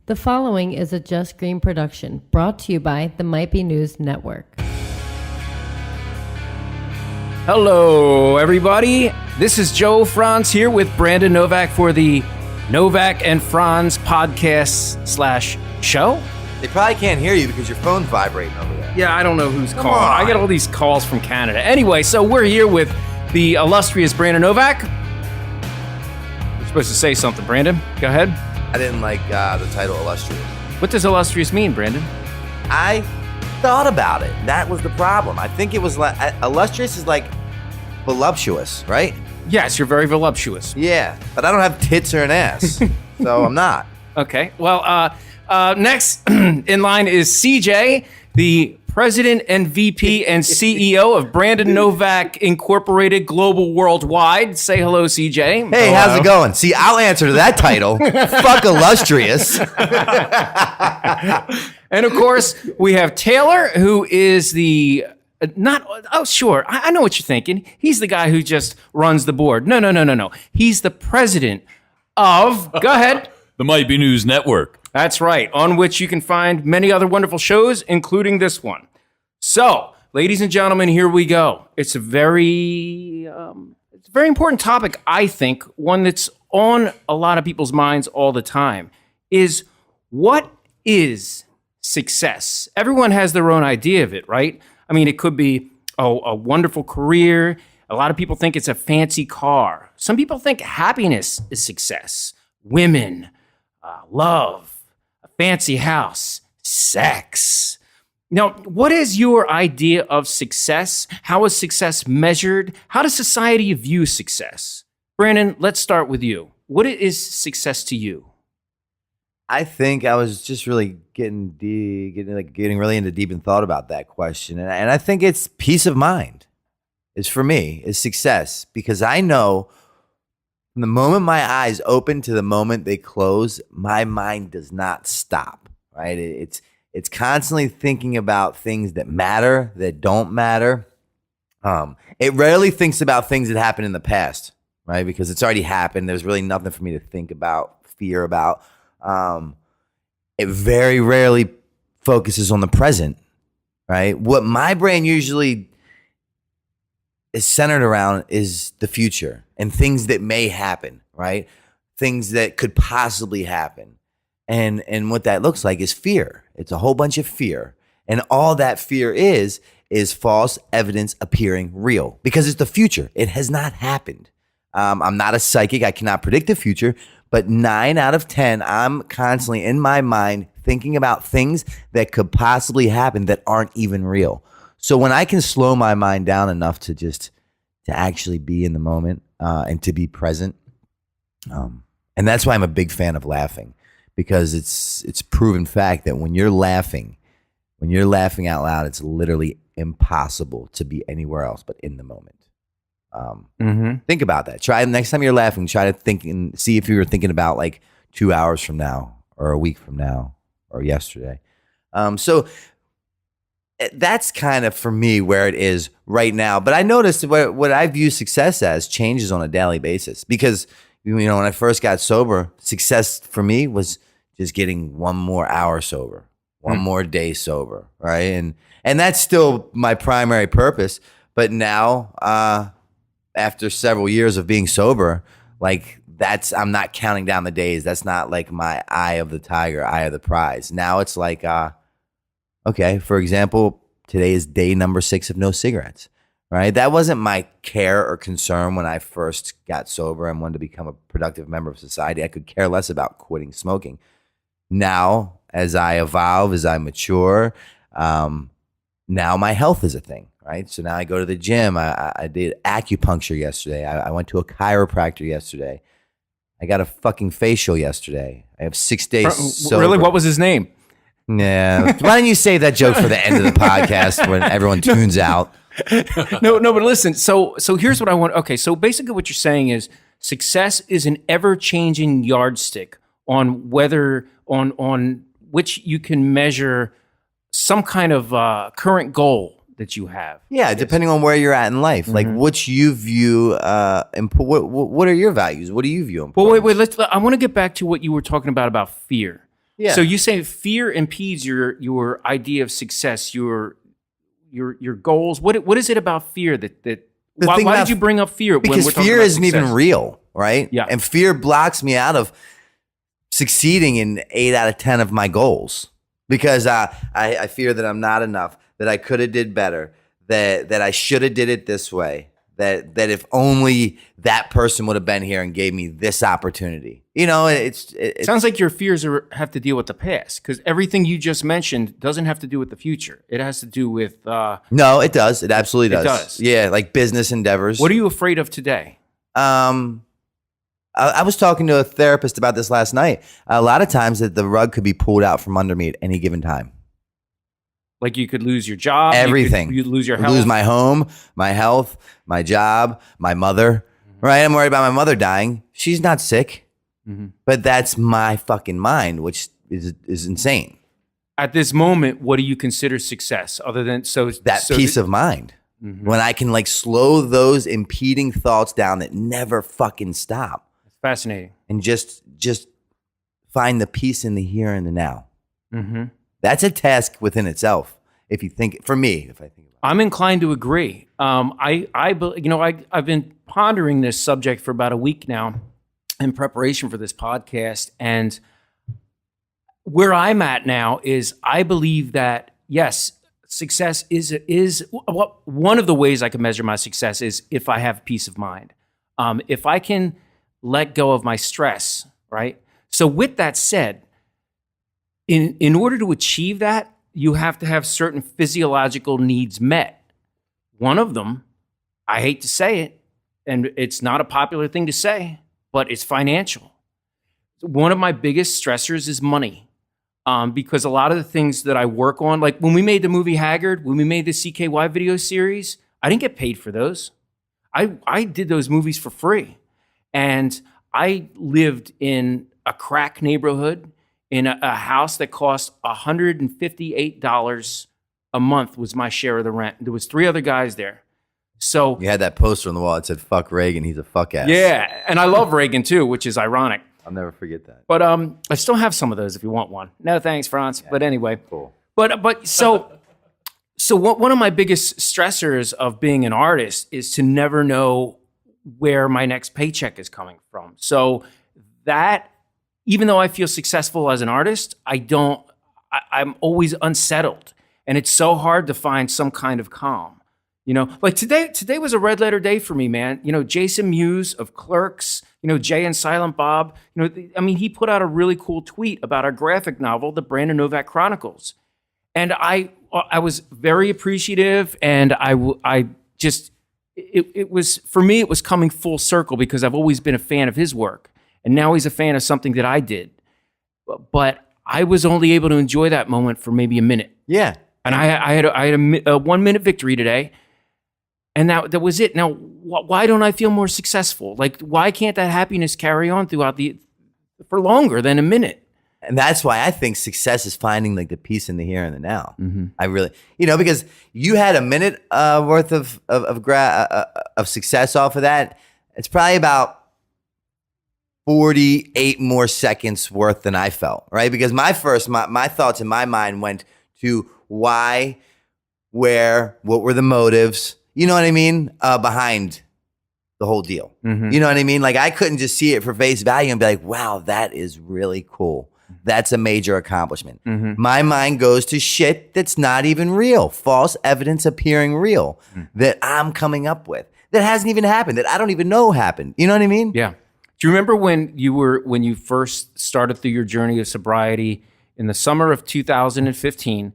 The following is a Just Green production brought to you by the Might Be News Network. Hello, everybody. This is Joe Frantz here with Brandon Novak for the Novak and Frantz podcast/show. They probably can't hear you because your phone's vibrating over there. Yeah, I don't know who's Come calling. on. I get all these calls from Canada. Anyway, so we're here with the illustrious Brandon Novak. You're supposed to say something, Brandon. Go ahead. I didn't like the title illustrious. What does illustrious mean, Brandon? I thought about it. That was the problem. I think it was like illustrious is like voluptuous, right? Yes, you're very voluptuous. Yeah, but I don't have tits or an ass, so I'm not. Okay. Well, next in line is CJ, the President and VP and CEO of Brandon Novak Incorporated Global Worldwide. Say hello, CJ. Hey, Hello. how's it going? See, I'll answer to that title. Fuck illustrious. And of course, we have Taylor, who is the I know what you're thinking. He's the guy who just runs the board. No. He's the president of, go ahead. The Might Be News Network. That's right, on which you can find many other wonderful shows, including this one. So, ladies and gentlemen, here we go. It's a very important topic, I think, one that's on a lot of people's minds all the time, is what is success? Everyone has their own idea of it, right? I mean, it could be a wonderful career. A lot of people think it's a fancy car. Some people think happiness is success. Women, love, a fancy house, sex. Now, what is your idea of success? How is success measured? How does society view success? Brandon, let's start with you. What is success to you? I think I was just really getting really into deep and thought about that question, and I think it's peace of mind. Is for me is success, because I know from the moment my eyes open to the moment they close, my mind does not stop. Right? It's constantly thinking about things that matter, that don't matter. It rarely thinks about things that happened in the past, right? Because it's already happened. There's really nothing for me to think about, fear about. It very rarely focuses on the present, right? What my brain usually is centered around is the future and things that may happen, right? Things that could possibly happen. And what that looks like is fear. It's a whole bunch of fear. And all that fear is false evidence appearing real, because it's the future. It has not happened. I'm not a psychic. I cannot predict the future. But 9 out of 10, I'm constantly in my mind thinking about things that could possibly happen that aren't even real. So when I can slow my mind down enough to actually be in the moment and to be present, and that's why I'm a big fan of laughing, because it's proven fact that when you're laughing out loud, it's literally impossible to be anywhere else but in the moment. Think about that. Try next time you're laughing, try to think and see if you were thinking about like 2 hours from now or a week from now or yesterday. So that's kind of for me where it is right now. But I noticed what I view success as changes on a daily basis, because when I first got sober, success for me was just getting one more hour sober, one more day sober, right? And that's still my primary purpose. But now, after several years of being sober, like I'm not counting down the days. That's not like my eye of the tiger, eye of the prize. Now it's like, okay, for example, today is day number 6 of no cigarettes, right? That wasn't my care or concern when I first got sober and wanted to become a productive member of society. I could care less about quitting smoking. Now, as I evolve, as I mature, now my health is a thing. Right. So now I go to the gym. I did acupuncture yesterday. I went to a chiropractor yesterday. I got a fucking facial yesterday. I have 6 days sober. Really? What was his name? Yeah. Why don't you save that joke for the end of the podcast when everyone tunes out? No, but listen. So here's what I want. Okay. So basically what you're saying is success is an ever-changing yardstick on which you can measure some kind of current goal that you have. Yeah, depending on where you're at in life, like which you view. What are your values? What do you view important? Well, wait. I want to get back to what you were talking about fear. Yeah. So you say fear impedes your idea of success, your goals. What is it about fear that why did you bring up fear? Because when we're talking fear about isn't success? even real, right? Yeah. And fear blocks me out of succeeding in 8 out of 10 of my goals because I fear that I'm not enough, that I could have did better, that I should have did it this way, that if only that person would have been here and gave me this opportunity. You know, it Sounds like your fears have to deal with the past, because everything you just mentioned doesn't have to do with the future. It has to do with No, it does. It absolutely does. It does. Yeah, like business endeavors. What are you afraid of today? I was talking to a therapist about this last night. A lot of times that the rug could be pulled out from under me at any given time. Like you could lose your job, Everything. You'd lose your health, Lose my home, my health, my job, my mother. Right? I'm worried about my mother dying. She's not sick, but that's my fucking mind, which is insane. At this moment, what do you consider success? Other than Peace of mind. When I can like slow those impeding thoughts down that never fucking stop. Fascinating. And just find the peace in the here and the now. That's a task within itself. If you think, for me, if I think about it. I'm inclined to agree. I've been pondering this subject for about a week now in preparation for this podcast, and where I'm at now is I believe that yes, success is one of the ways I can measure my success is if I have peace of mind. If I can let go of my stress, right? So with that said, in order to achieve that, you have to have certain physiological needs met. One of them, I hate to say it, and it's not a popular thing to say, but it's financial. One of my biggest stressors is money, because a lot of the things that I work on, like when we made the movie Haggard, when we made the CKY video series, I didn't get paid for those. I did those movies for free. And I lived in a crack neighborhood in a house that cost $158 a month was my share of the rent. There was 3 other guys there. So You had that poster on the wall that said, fuck Reagan, he's a fuck ass. yeah, and I love Reagan too, which is ironic. I'll never forget that. But I still have some of those if you want one. No thanks, Frantz. But anyway. Cool. But so one of my biggest stressors of being an artist is to never know where my next paycheck is coming from. So that, even though I feel successful as an artist, I'm always unsettled. And it's so hard to find some kind of calm. You know, like today was a red letter day for me, man. You know, Jason Mewes of Clerks, you know, Jay and Silent Bob, you know, he put out a really cool tweet about our graphic novel, The Brandon Novak Chronicles. And I was very appreciative, and it was, for me, it was coming full circle because I've always been a fan of his work. And now he's a fan of something that I did. But I was only able to enjoy that moment for maybe a minute. Yeah. And I had a 1 minute victory today. And that was it. Now, why don't I feel more successful? Like, why can't that happiness carry on for longer than a minute? And that's why I think success is finding like the peace in the here and the now. I really, because you had a minute worth of success off of that. It's probably about 48 more seconds worth than I felt, right? Because my thoughts in my mind went to why, where, what were the motives, you know what I mean, behind the whole deal. You know what I mean? Like I couldn't just see it for face value and be like, wow, that is really cool. That's a major accomplishment. My mind goes to shit that's not even real, false evidence appearing real that I'm coming up with that hasn't even happened, that I don't even know happened. You know what I mean? Yeah. Do you remember when you first started through your journey of sobriety in the summer of 2015?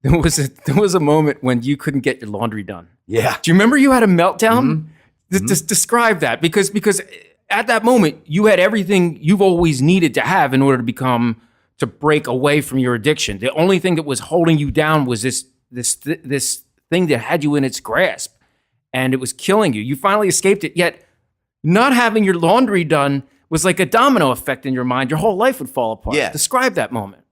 There was a moment when you couldn't get your laundry done. Yeah. Do you remember you had a meltdown? Describe that, because at that moment you had everything you've always needed to have in order to break away from your addiction. The only thing that was holding you down was this thing that had you in its grasp, and it was killing you. You finally escaped it, yet not having your laundry done was like a domino effect in your mind. Your whole life would fall apart. Yeah. Describe that moment.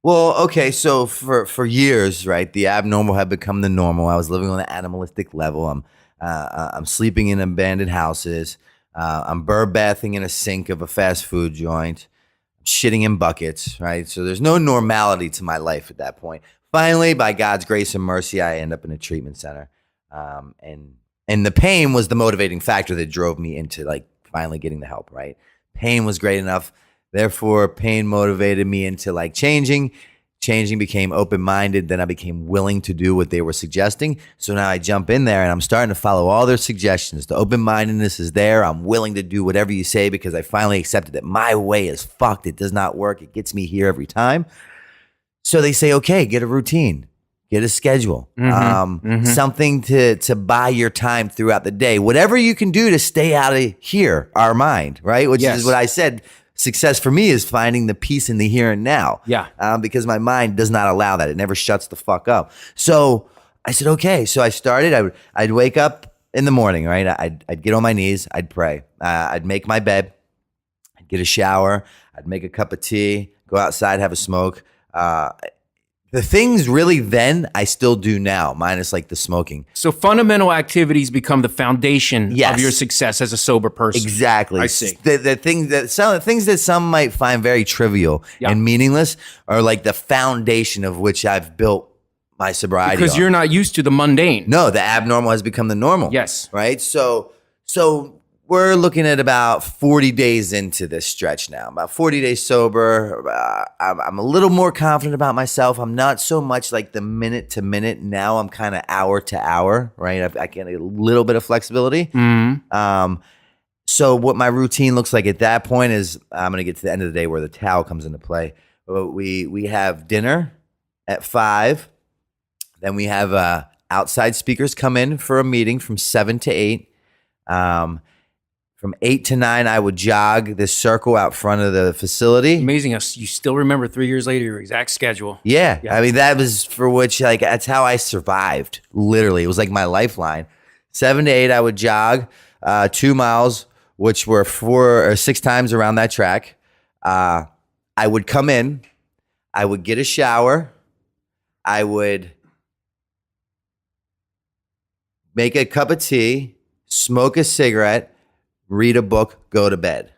Well, okay, so for years, right, the abnormal had become the normal. I was living on an animalistic level. I'm sleeping in abandoned houses. I'm bird bathing in a sink of a fast food joint. I'm shitting in buckets, right? So there's no normality to my life at that point. Finally, by God's grace and mercy, I end up in a treatment center. And the pain was the motivating factor that drove me into like finally getting the help, right? Pain was great enough. Therefore, pain motivated me into like changing. Changing became open-minded. Then I became willing to do what they were suggesting. So now I jump in there and I'm starting to follow all their suggestions. The open-mindedness is there. I'm willing to do whatever you say because I finally accepted that my way is fucked. It does not work. It gets me here every time. So they say, okay, get a routine, get a schedule, something to buy your time throughout the day. Whatever you can do to stay out of here, our mind, right? Which is what I said. Success for me is finding the peace in the here and now. Yeah. Because my mind does not allow that. It never shuts the fuck up. So I said, okay. So I started, I'd wake up in the morning, right? I'd get on my knees. I'd pray. I'd make my bed. I'd get a shower. I'd make a cup of tea, go outside, have a smoke. The things really then I still do now, minus like the smoking. So fundamental activities become the foundation of your success as a sober person. Exactly. I see. The things that some might find very trivial and meaningless are like the foundation of which I've built my sobriety. Because you're not used to the mundane. No, the abnormal has become the normal. Yes. Right? So we're looking at about 40 days into this stretch now. About 40 days sober. I'm a little more confident about myself. I'm not so much like the minute to minute. Now I'm kind of hour to hour, right? I get a little bit of flexibility. So what my routine looks like at that point is I'm going to get to the end of the day where the towel comes into play. We have dinner at 5. Then we have outside speakers come in for a meeting from 7 to 8. From 8 to 9, I would jog this circle out front of the facility. Amazing how you still remember 3 years later your exact schedule. Yeah. I mean, that was for which, like, that's how I survived. Literally, it was like my lifeline. 7 to 8, I would jog 2 miles, which were 4 or 6 times around that track. I would come in. I would get a shower. I would make a cup of tea, smoke a cigarette, read a book, go to bed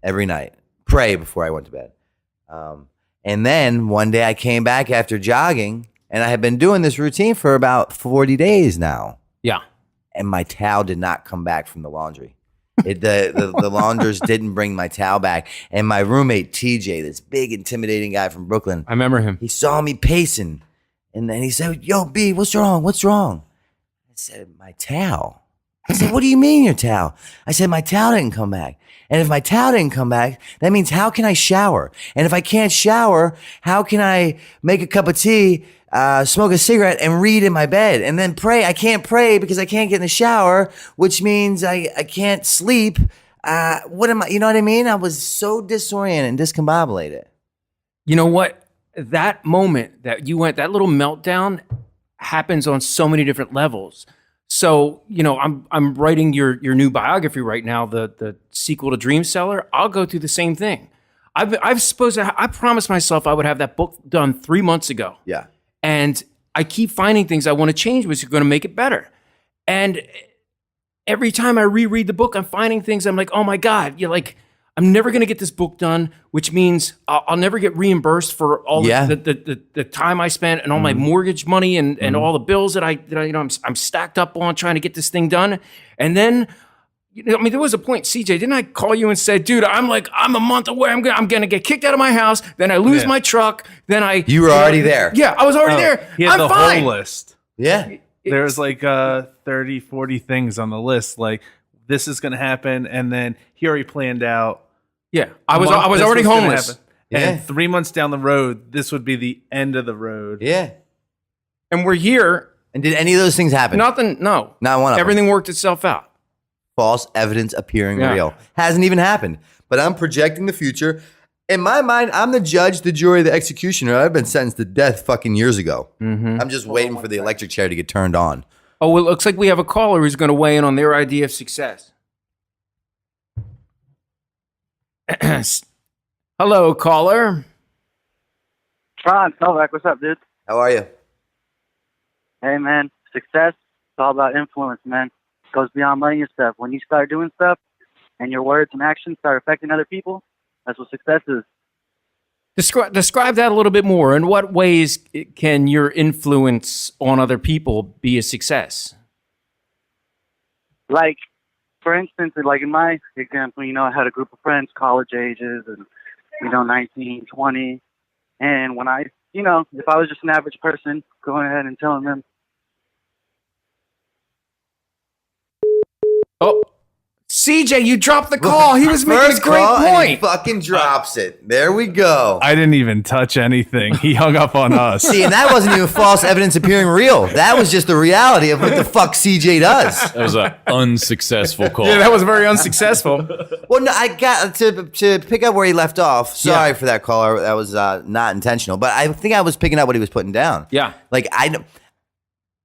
every night. Pray before I went to bed. And then one day I came back after jogging, and I had been doing this routine for about 40 days now. Yeah. And my towel did not come back from the laundry. The launders didn't bring my towel back. And my roommate, TJ, this big, intimidating guy from Brooklyn. I remember him. He saw me pacing. And then he said, yo, B, what's wrong? What's wrong? I said, my towel. I said, what do you mean your towel? I said, my towel didn't come back. And if my towel didn't come back, that means how can I shower? And if I can't shower, how can I make a cup of tea, smoke a cigarette, and read in my bed? And then pray. I can't pray because I can't get in the shower, which means I can't sleep. What am I? You know what I mean? I was so disoriented and discombobulated. You know what? That moment that you went, that little meltdown happens on so many different levels. So, you know, I'm writing your new biography right now, the sequel to Dream Seller. I'll go through the same thing. I promised myself I would have that book done 3 months ago. Yeah. And I keep finding things I want to change, which are going to make it better. And every time I reread the book, I'm finding things I'm like, oh my God, you're like, I'm never going to get this book done, which means I'll never get reimbursed for all the time I spent and all my mortgage money and all the bills that I I'm stacked up on trying to get this thing done. And then, you know, I mean, there was a point, CJ, didn't I call you and say, dude, I'm a month away. I'm gonna get kicked out of my house. Then I lose my truck. Then you were already there. Yeah, I was already there. He had I'm the fine. whole list. Yeah. There's like 30, 40 things on the list. Like, this is going to happen. And then he already planned out. Yeah, I was already homeless. And 3 months down the road, this would be the end of the road. Yeah. And we're here. And did any of those things happen? Nothing, no. Not one of them. Everything worked itself out. False evidence appearing real. Hasn't even happened. But I'm projecting the future. In my mind, I'm the judge, the jury, the executioner. I've been sentenced to death fucking years ago. I'm just waiting for the electric chair to get turned on. Oh, well, it looks like we have a caller who's going to weigh in on their idea of success. Hello, caller. Frantz, Novak, what's up, dude? How are you? Hey, man, success, it's all about influence, man. It goes beyond money and stuff. When you start doing stuff and your words and actions start affecting other people, that's what success is. Describe that a little bit more. In what ways can your influence on other people be a success? Like, for instance, like in my example, I had a group of friends, college ages, and 19, 20, and when I, if I was just an average person, going ahead and telling them, Oh, CJ, you dropped the call. He was making a First great call, and he point. fucking drops it. There we go. I didn't even touch anything. He hung up on us. See, and that wasn't even false evidence appearing real. That was just the reality of what the fuck CJ does. That was an unsuccessful call. Yeah, that was very unsuccessful. Well, no, I got to pick up where he left off. Sorry for that caller. That was not intentional, but I think I was picking up what he was putting down. Yeah. Like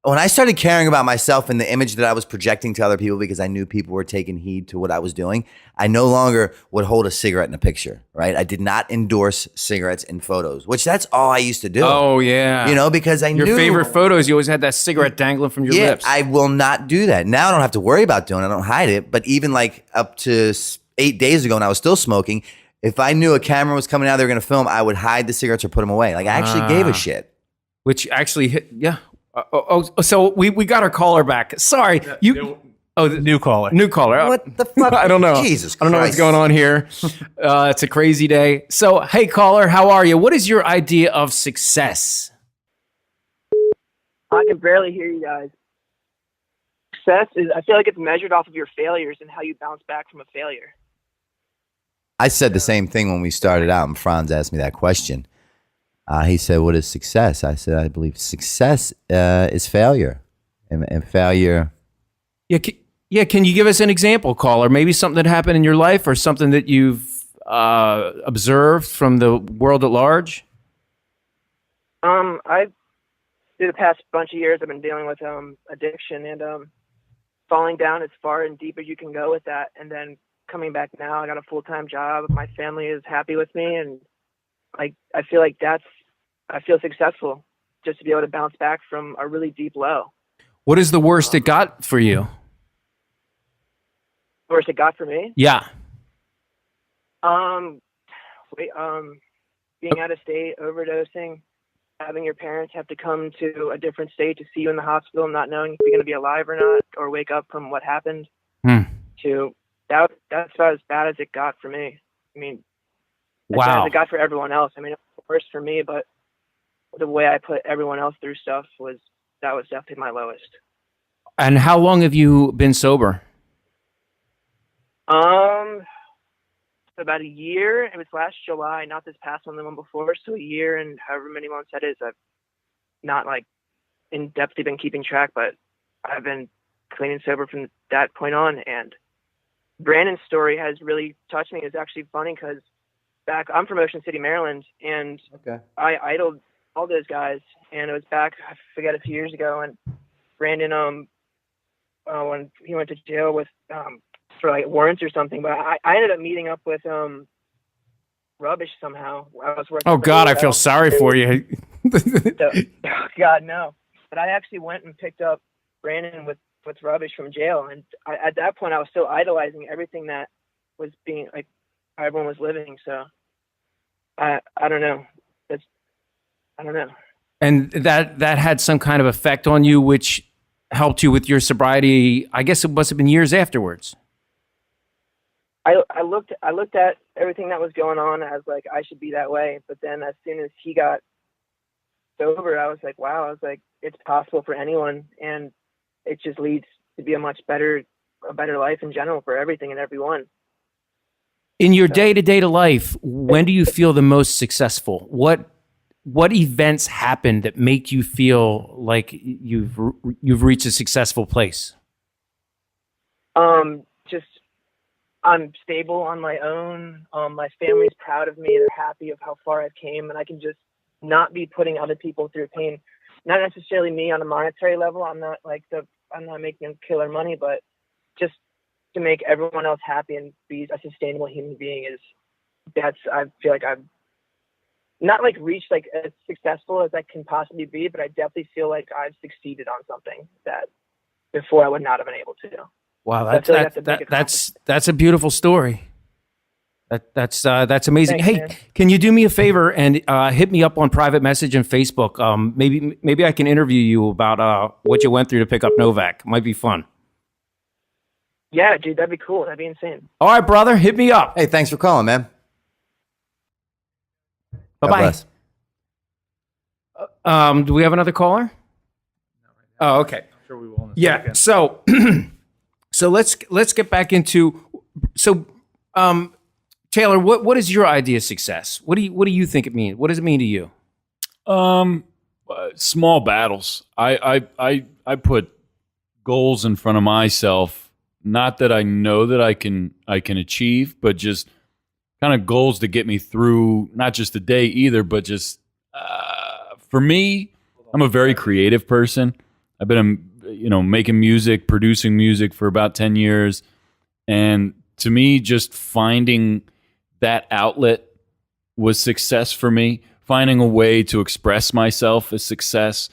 when I started caring about myself and the image that I was projecting to other people because I knew people were taking heed to what I was doing, I no longer would hold a cigarette in a picture, right? I did not endorse cigarettes in photos, which that's all I used to do. Oh, yeah. Because I knew. Your favorite photos, you always had that cigarette dangling from your lips. I will not do that. Now I don't have to worry about doing it. I don't hide it. But even like up to 8 days ago when I was still smoking, if I knew a camera was coming out, they were going to film, I would hide the cigarettes or put them away. Like I actually gave a shit. Which actually hit, yeah. So we got our caller back. Sorry. New caller. New caller. What the fuck? I don't know. Jesus Christ. I don't know what's going on here. It's a crazy day. So, hey, caller, how are you? What is your idea of success? I can barely hear you guys. Success is, I feel like it's measured off of your failures and how you bounce back from a failure. I said the same thing when we started out and Franz asked me that question. He said, what is success? I said, I believe success is failure. And failure. Yeah, can you give us an example, caller? Maybe something that happened in your life or something that you've observed from the world at large? I through the past bunch of years, I've been dealing with addiction and falling down as far and deep as you can go with that. And then coming back now, I got a full-time job. My family is happy with me. And I feel like I feel successful just to be able to bounce back from a really deep low. What is the worst it got for you? Worst it got for me? Yeah. Being out of state, overdosing, having your parents have to come to a different state to see you in the hospital, not knowing if you're going to be alive or not, or wake up from what happened. To that's about as bad as it got for me. I mean, as bad as it got for everyone else. I mean, it was worse for me, but the way I put everyone else through stuff was definitely my lowest. And how long have you been sober? About a year. It was last July, not this past one, the one before. So a year and however many months that is. I've not like in depthly been keeping track, but I've been clean and sober from that point on. And Brandon's story has really touched me. It's actually funny because I'm from Ocean City, Maryland, and I idoled all those guys. And it was back, I forget, a few years ago, and Brandon, when he went to jail with for like warrants or something, but I ended up meeting up with Rubbish somehow. I was working. Oh God, I feel sorry for you. So, God, no. But I actually went and picked up Brandon with Rubbish from jail, and at that point I was still idolizing everything that was being like how everyone was living. So I don't know. I don't know. And that had some kind of effect on you, which helped you with your sobriety. I guess it must have been years afterwards. I looked at everything that was going on as like I should be that way, but then as soon as he got sober, I was like, wow, I was like, it's possible for anyone, and it just leads to be a better life in general for everything and everyone. In your day-to-day life, when do you feel the most successful? What events happen that make you feel like you've reached a successful place? Just I'm stable on my own. My family's proud of me. They're happy of how far I've came, and I can just not be putting other people through pain. Not necessarily me on a monetary level. I'm not making killer money, but just to make everyone else happy and be a sustainable human being I feel like I've not like reached like as successful as I can possibly be, but I definitely feel like I've succeeded on something that before I would not have been able to. Wow, that's a beautiful story. That's amazing. Thanks, Hey, man. can you do me a favor and hit me up on private message and Facebook? Maybe I can interview you about what you went through to pick up Novak. Might be fun. Yeah, dude, that'd be cool. That'd be insane. All right, brother, hit me up. Hey, thanks for calling, man. God Bye bless. bye. Do we have another caller? Oh, okay. Sure, we will. In a Yeah. second. So, so let's get back into Taylor. What is your idea of success? What do you think it means? What does it mean to you? Small battles. I put goals in front of myself. Not that I know that I can achieve, but just kind of goals to get me through not just the day either, but just for me, I'm a very creative person. I've been making music, producing music for about 10 years, and to me, just finding that outlet was success for me. Finding a way to express myself is success.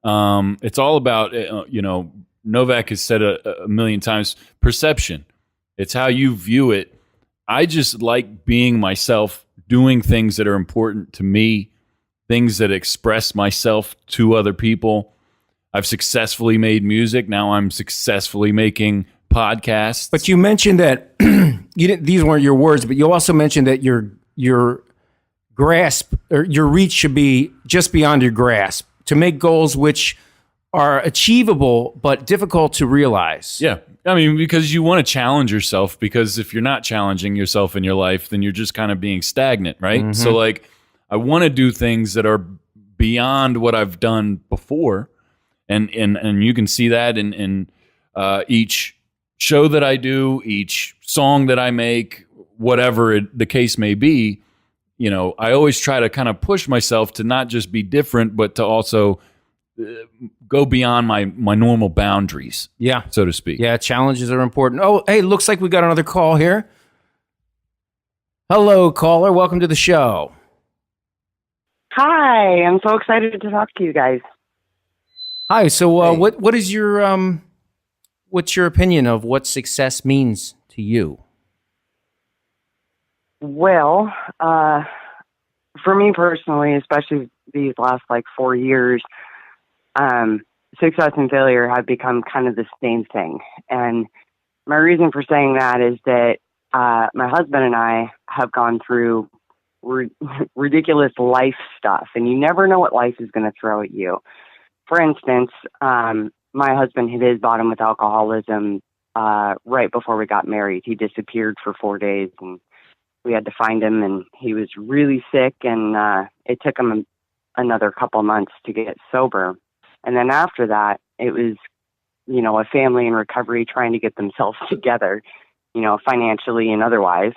It's all about Novak has said a million times, perception. It's how you view it. I just like being myself, doing things that are important to me, things that express myself to other people. I've successfully made music. Now I'm successfully making podcasts. But you mentioned that these weren't your words, but you also mentioned that your grasp or your reach should be just beyond your grasp to make goals which are achievable but difficult to realize. Yeah. I mean, because you want to challenge yourself, because if you're not challenging yourself in your life, then you're just kind of being stagnant, right? Mm-hmm. So like I want to do things that are beyond what I've done before. And you can see that in each show that I do, each song that I make, whatever the case may be. I always try to kind of push myself to not just be different, but to also go beyond my normal boundaries. Yeah. So to speak. Yeah, challenges are important. Oh, hey, looks like we got another call here. Hello, caller. Welcome to the show. Hi, I'm so excited to talk to you guys. Hi. So, Hey. what is your what's your opinion of what success means to you? Well, for me personally, especially these last 4 years, success and failure have become kind of the same thing. And my reason for saying that is that my husband and I have gone through ridiculous life stuff, and you never know what life is going to throw at you. For instance, my husband hit his bottom with alcoholism right before we got married. He disappeared for 4 days, and we had to find him, and he was really sick, and it took him another couple months to get sober. And then after that, it was, a family in recovery trying to get themselves together, financially and otherwise.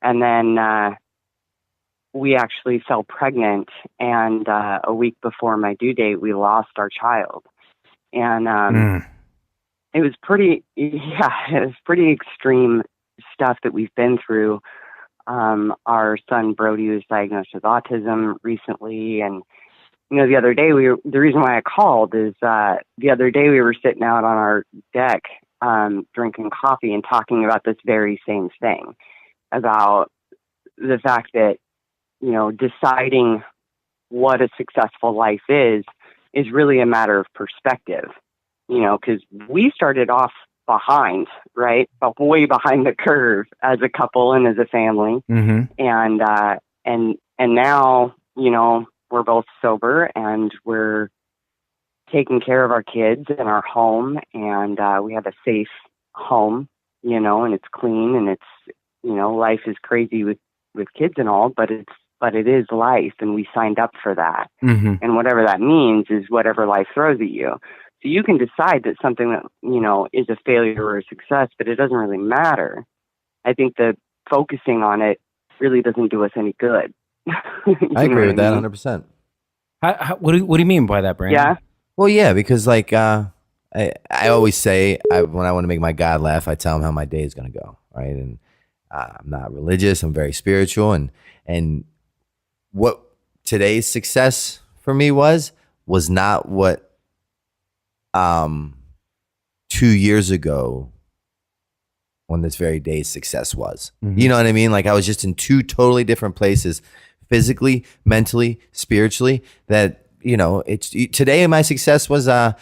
And then we actually fell pregnant, and a week before my due date, we lost our child. And it was pretty extreme stuff that we've been through. Our son Brody was diagnosed with autism recently, and the other day the reason why I called is the other day we were sitting out on our deck drinking coffee and talking about this very same thing, about the fact that deciding what a successful life is really a matter of perspective, because we started off behind, right? But way behind the curve as a couple and as a family. Mm-hmm. And now, we're both sober and we're taking care of our kids and our home, and we have a safe home, and it's clean, and it's, life is crazy with kids and all, but it is life, and we signed up for that. Mm-hmm. And whatever that means is whatever life throws at you. So you can decide that something that, is a failure or a success, but it doesn't really matter. I think that focusing on it really doesn't do us any good. I agree with that 100%. What do you mean by that, Brandon? Yeah. Well, yeah, because I always say when I want to make my God laugh, I tell him how my day is going to go, right? And I'm not religious. I'm very spiritual, and what today's success for me was not what 2 years ago when this very day's success was. You know what I mean? Like I was just in two totally different places, physically, mentally, spiritually, that, you know, today my success was I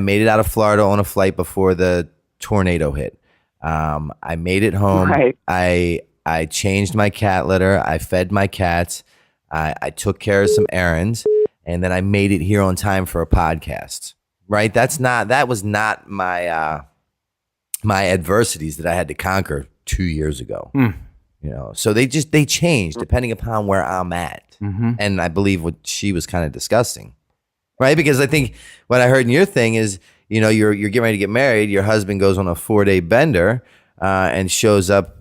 made it out of Florida on a flight before the tornado hit. I made it home. Right. I changed my cat litter. I fed my cats. I took care of some errands, and then I made it here on time for a podcast. Right? That was not my my adversities that I had to conquer 2 years ago. You know, so they change depending upon where I'm at. And I believe what she was kind of discussing, right? Because I think what I heard in your thing is, you know, you're getting ready to get married. Your husband goes on a 4-day bender and shows up,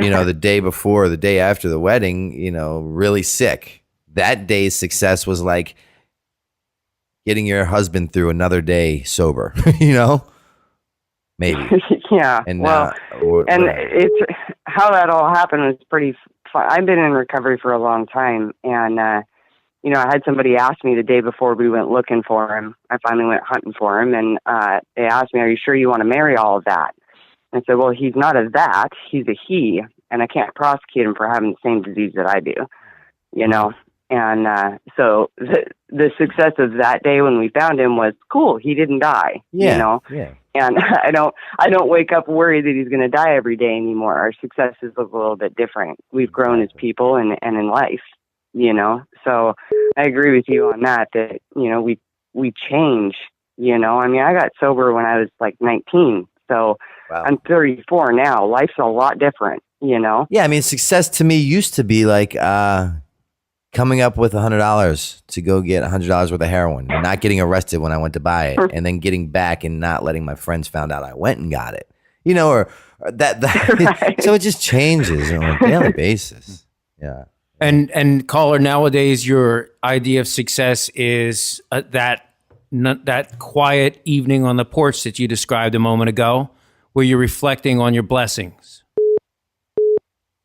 you know, the day before, or the day after the wedding, you know, really sick. That day's success was like getting your husband through another day sober, you know, maybe. Yeah. And well, it's how that all happened was pretty fun. I've been in recovery for a long time, and you know, I had somebody ask me the day before we went looking for him. I finally went hunting for him, and they asked me, "Are you sure you want to marry all of that?" And I said, "Well, he's not a that; he's a he, and I can't prosecute him for having the same disease that I do, you know." And so the success of that day when we found him was cool. He didn't die, you know. Yeah. And I don't wake up worried that he's going to die every day anymore. Our successes look a little bit different. We've grown as people and in life, you know. So I agree with you on that. That, you know, we change. You know, I mean, I got sober when I was like 19, so wow. I'm 34 now. Life's a lot different, you know. Yeah, I mean, success to me used to be like coming up with $100 to go get $100 worth of heroin and not getting arrested when I went to buy it, and then getting back and not letting my friends found out I went and got it, you know, or that right. So it just changes on a daily basis. Yeah. And caller, nowadays your idea of success is that quiet evening on the porch that you described a moment ago, where you're reflecting on your blessings.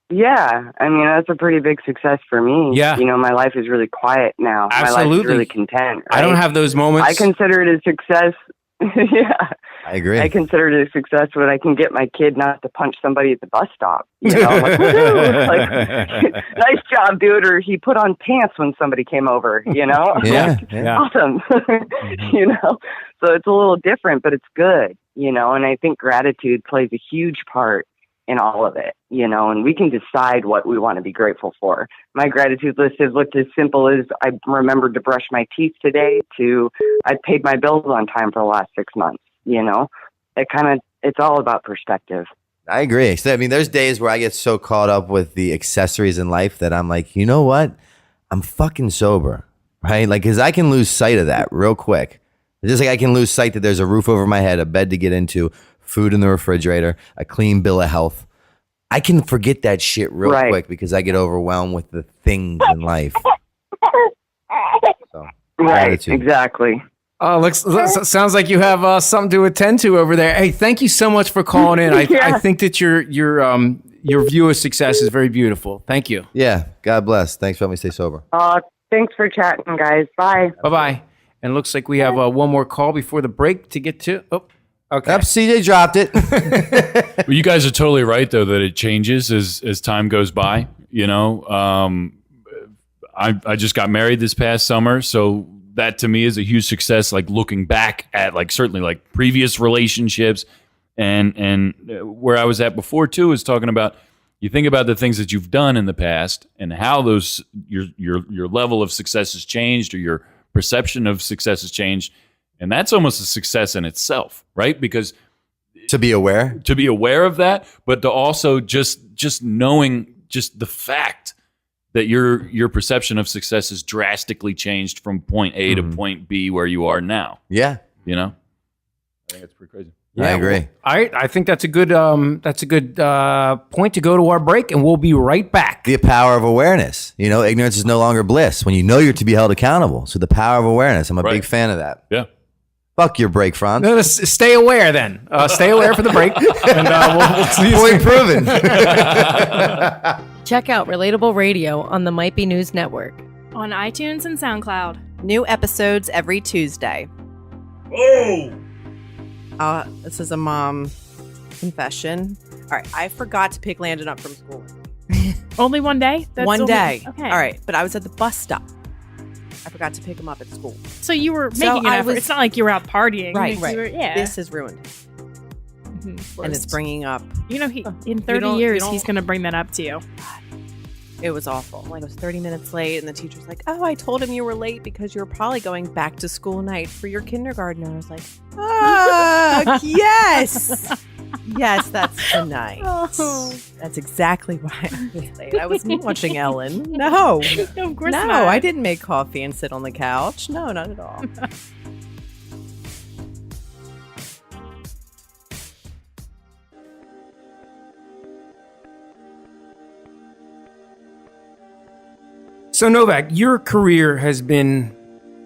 Yeah, I mean, that's a pretty big success for me. Yeah. You know, my life is really quiet now. Absolutely. My life is really content. Right? I don't have those moments. I consider it a success. Yeah. I agree. I consider it a success when I can get my kid not to punch somebody at the bus stop. You know, I'm like, woohoo! Like, nice job, dude. Or he put on pants when somebody came over, you know? Yeah. Awesome. You know? So it's a little different, but it's good, you know? And I think gratitude plays a huge part in all of it, you know, and we can decide what we want to be grateful for. My gratitude list has looked as simple as I remembered to brush my teeth today to I paid my bills on time for the last 6 months, you know. It's all about perspective. I agree. So, I mean, there's days where I get so caught up with the accessories in life that I'm like, you know what? I'm fucking sober, right? Like, because I can lose sight of that real quick. Just like I can lose sight that there's a roof over my head, a bed to get into, food in the refrigerator, a clean bill of health. I can forget that shit real quick because I get overwhelmed with the things in life. So, gratitude. Exactly. Sounds like you have something to attend to over there. Hey, thank you so much for calling in. I think that your view of success is very beautiful. Thank you. Yeah. God bless. Thanks for letting me stay sober. Thanks for chatting, guys. Bye. Bye-bye. And it looks like we have one more call before the break to get to. Oh, okay. Yep, CJ dropped it. Well, you guys are totally right, though, that it changes as time goes by. You know, I just got married this past summer, so that to me is a huge success. Like looking back at like certainly like previous relationships and where I was at before too is talking about. You think about the things that you've done in the past and how those your level of success has changed or your perception of success has changed, and that's almost a success in itself, right? Because to be aware of that, but to also just knowing just the fact that your perception of success has drastically changed from point A to point B where you are now. Yeah, you know, I think that's pretty crazy. Yeah, I agree. I think that's a good point to go to our break, and we'll be right back. The power of awareness. You know, ignorance is no longer bliss when you know you're to be held accountable. So the power of awareness. I'm a big fan of that. Yeah. Fuck your break, Frantz. No, stay aware then. Stay aware for the break. And we'll see you Point proven. Check out Relatable Radio on the Might Be News Network. On iTunes and SoundCloud. New episodes every Tuesday. Oh! This is a mom confession. All right, I forgot to pick Landon up from school. Only one day? One day. Okay. All right, but I was at the bus stop. I forgot to pick him up at school. So you were So making an I effort. was- It's not like you were out partying. Right, You right. were- yeah. This is ruined. Mhm. And it's bringing up, You know, in You 30 don't- years, you he's don't- going to bring that up to you. it was awful. Like, I was 30 minutes late, and the teacher's like, oh, I told him you were late because you were probably going back to school night for your kindergarten. I was like, yes. Yes, that's the night. Oh. That's exactly why I was late. I was watching Ellen. No. Of course No, not. I didn't make coffee and sit on the couch. No, not at all. So Novak, your career has been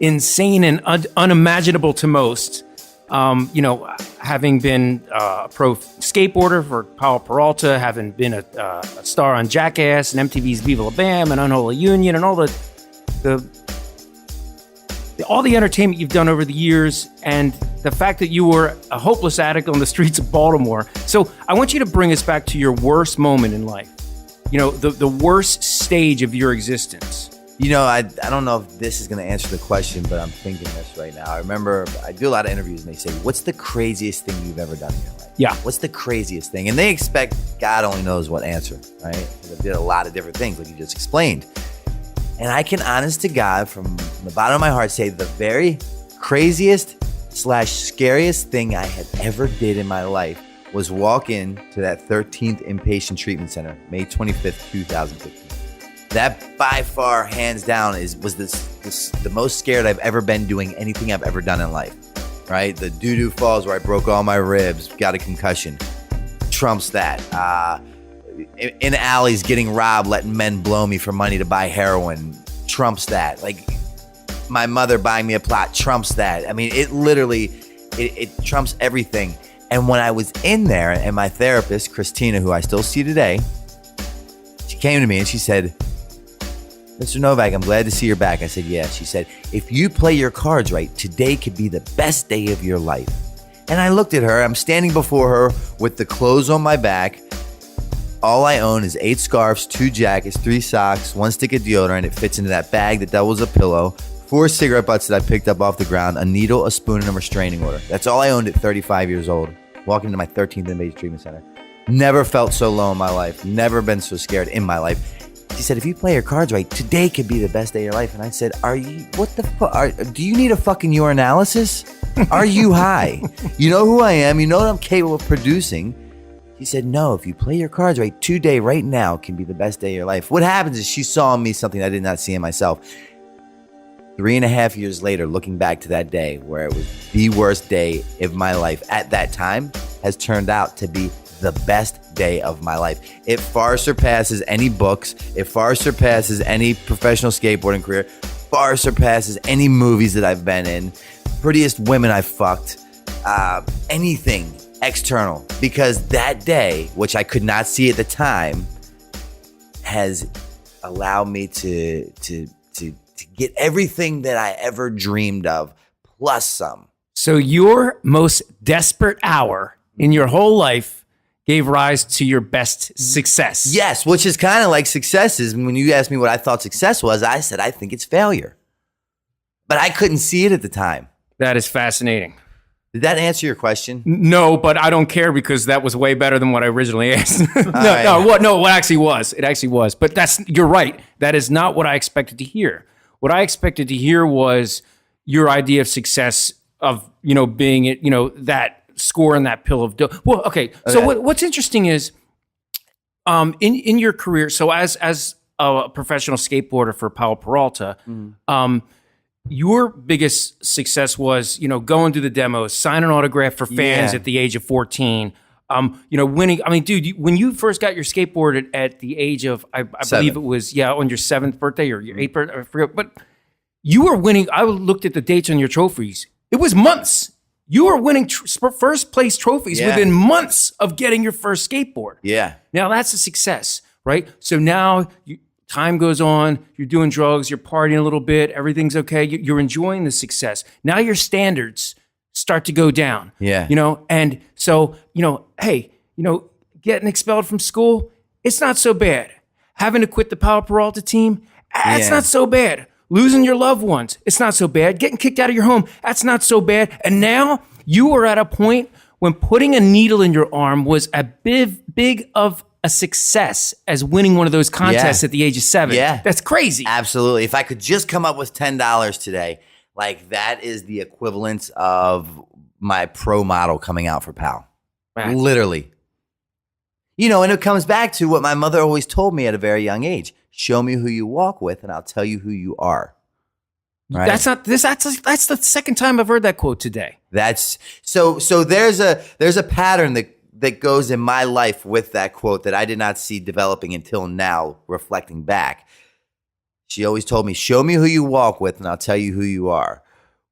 insane and unimaginable to most. Having been a pro skateboarder for Powell Peralta, having been a star on Jackass and MTV's Viva La Bam and Unholy Union and all the entertainment you've done over the years, and the fact that you were a hopeless addict on the streets of Baltimore. So I want you to bring us back to your worst moment in life. You know, the worst stage of your existence. You know, I don't know if this is going to answer the question, but I'm thinking this right now. I remember I do a lot of interviews and they say, what's the craziest thing you've ever done in your life? Yeah. What's the craziest thing? And they expect God only knows what answer, right? Because I did a lot of different things like you just explained. And I can honest to God from the bottom of my heart say the very craziest / scariest thing I had ever did in my life was walk in to that 13th Inpatient Treatment Center, May 25th, 2015. That by far, hands down, was the most scared I've ever been doing anything I've ever done in life, right? The doo-doo falls where I broke all my ribs, got a concussion, trumps that. In alleys getting robbed, letting men blow me for money to buy heroin, trumps that. Like, my mother buying me a plot, trumps that. I mean, it literally, it trumps everything. And when I was in there, and my therapist, Christina, who I still see today, she came to me and she said, Mr. Novak, I'm glad to see you're back. I said, yeah. She said, if you play your cards right, today could be the best day of your life. And I looked at her. I'm standing before her with the clothes on my back. All I own is 8 scarves, 2 jackets, 3 socks, 1 stick of deodorant. It fits into that bag that doubles a pillow, 4 cigarette butts that I picked up off the ground, a needle, a spoon, and a restraining order. That's all I owned at 35 years old, walking into my 13th Inpatient Treatment Center. Never felt so low in my life. Never been so scared in my life. She said, if you play your cards right, today could be the best day of your life. And I said, what the fuck? Do you need a fucking urinalysis? Are you high? You know who I am. You know what I'm capable of producing. She said, no, if you play your cards right, today, right now, can be the best day of your life. What happens is she saw in me something I did not see in myself. 3.5 years later, looking back to that day where it was the worst day of my life at that time, has turned out to be the best day of my life. It far surpasses any books. It far surpasses any professional skateboarding career. Far surpasses any movies that I've been in. Prettiest women I've fucked. Anything external. Because that day, which I could not see at the time, has allowed me to get everything that I ever dreamed of, plus some. So your most desperate hour in your whole life gave rise to your best success. Yes, which is kind of like successes. When you asked me what I thought success was, I said, I think it's failure. But I couldn't see it at the time. That is fascinating. Did that answer your question? No, but I don't care because that was way better than what I originally asked. right. It actually was. It actually was. But you're right. That is not what I expected to hear. What I expected to hear was your idea of success of, being that score in that pill of dough. Well, okay. So what's interesting is, in your career, so as a professional skateboarder for Powell Peralta, your biggest success was, going to the demos, signing an autograph for fans at the age of 14, winning. I mean, dude, when you first got your skateboard at the age of, I believe it was, on your 7th birthday or your 8th birthday, I forget, but you were winning. I looked at the dates on your trophies. It was months. You were winning first place trophies within months of getting your first skateboard. Yeah. Now that's a success, right? So now time goes on, you're doing drugs, you're partying a little bit, everything's okay. You're enjoying the success. Now your standards start to go down. Yeah. And so, hey, getting expelled from school, it's not so bad. Having to quit the Palo Peralta team, it's not so bad. Losing your loved ones, it's not so bad. Getting kicked out of your home, that's not so bad. And now you are at a point when putting a needle in your arm was a big of a success as winning one of those contests at the age of 7. Yeah. That's crazy. Absolutely. If I could just come up with $10 today, like that is the equivalent of my pro model coming out for PAL. Right. Literally. You know, and it comes back to what my mother always told me at a very young age. Show me who you walk with and I'll tell you who you are. Right? That's the second time I've heard that quote today. That's so there's a pattern that goes in my life with that quote that I did not see developing until now, reflecting back. She always told me, show me who you walk with and I'll tell you who you are,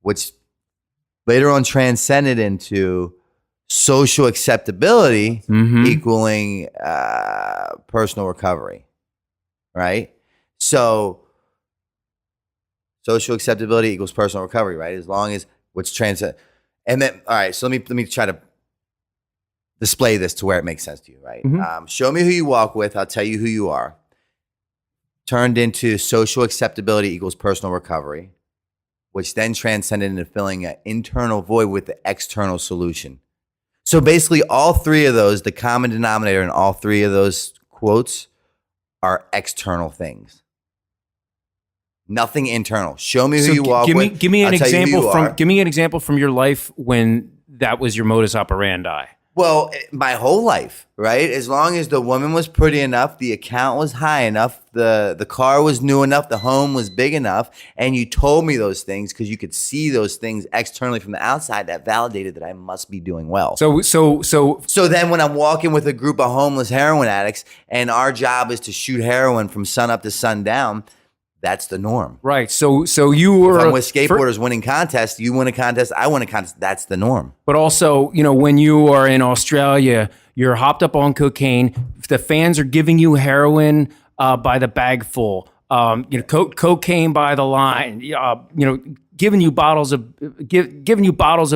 which later on transcended into social acceptability equaling personal recovery, right? So social acceptability equals personal recovery, right? As long as which transcend. And then, all right, so let me try to display this to where it makes sense to you, right? Show me who you walk with, I'll tell you who you are. Turned into social acceptability equals personal recovery, which then transcended into filling an internal void with the external solution. So basically all three of those, the common denominator in all three of those quotes are external things. Nothing internal. Show me who you walk with. Give me an I'll tell you who example you are. give me an example from your life when that was your modus operandi. Well, my whole life, right? As long as the woman was pretty enough, the account was high enough, the car was new enough, the home was big enough, and you told me those things because you could see those things externally from the outside, that validated that I must be doing well. So then when I'm walking with a group of homeless heroin addicts and our job is to shoot heroin from sun up to sundown, that's the norm. Right. So you were if I'm with skateboarders winning contests, you win a contest, I win a contest. That's the norm. But also, you know, when you are in Australia, you're hopped up on cocaine. The fans are giving you heroin by the bagful. Cocaine by the line. Giving you bottles of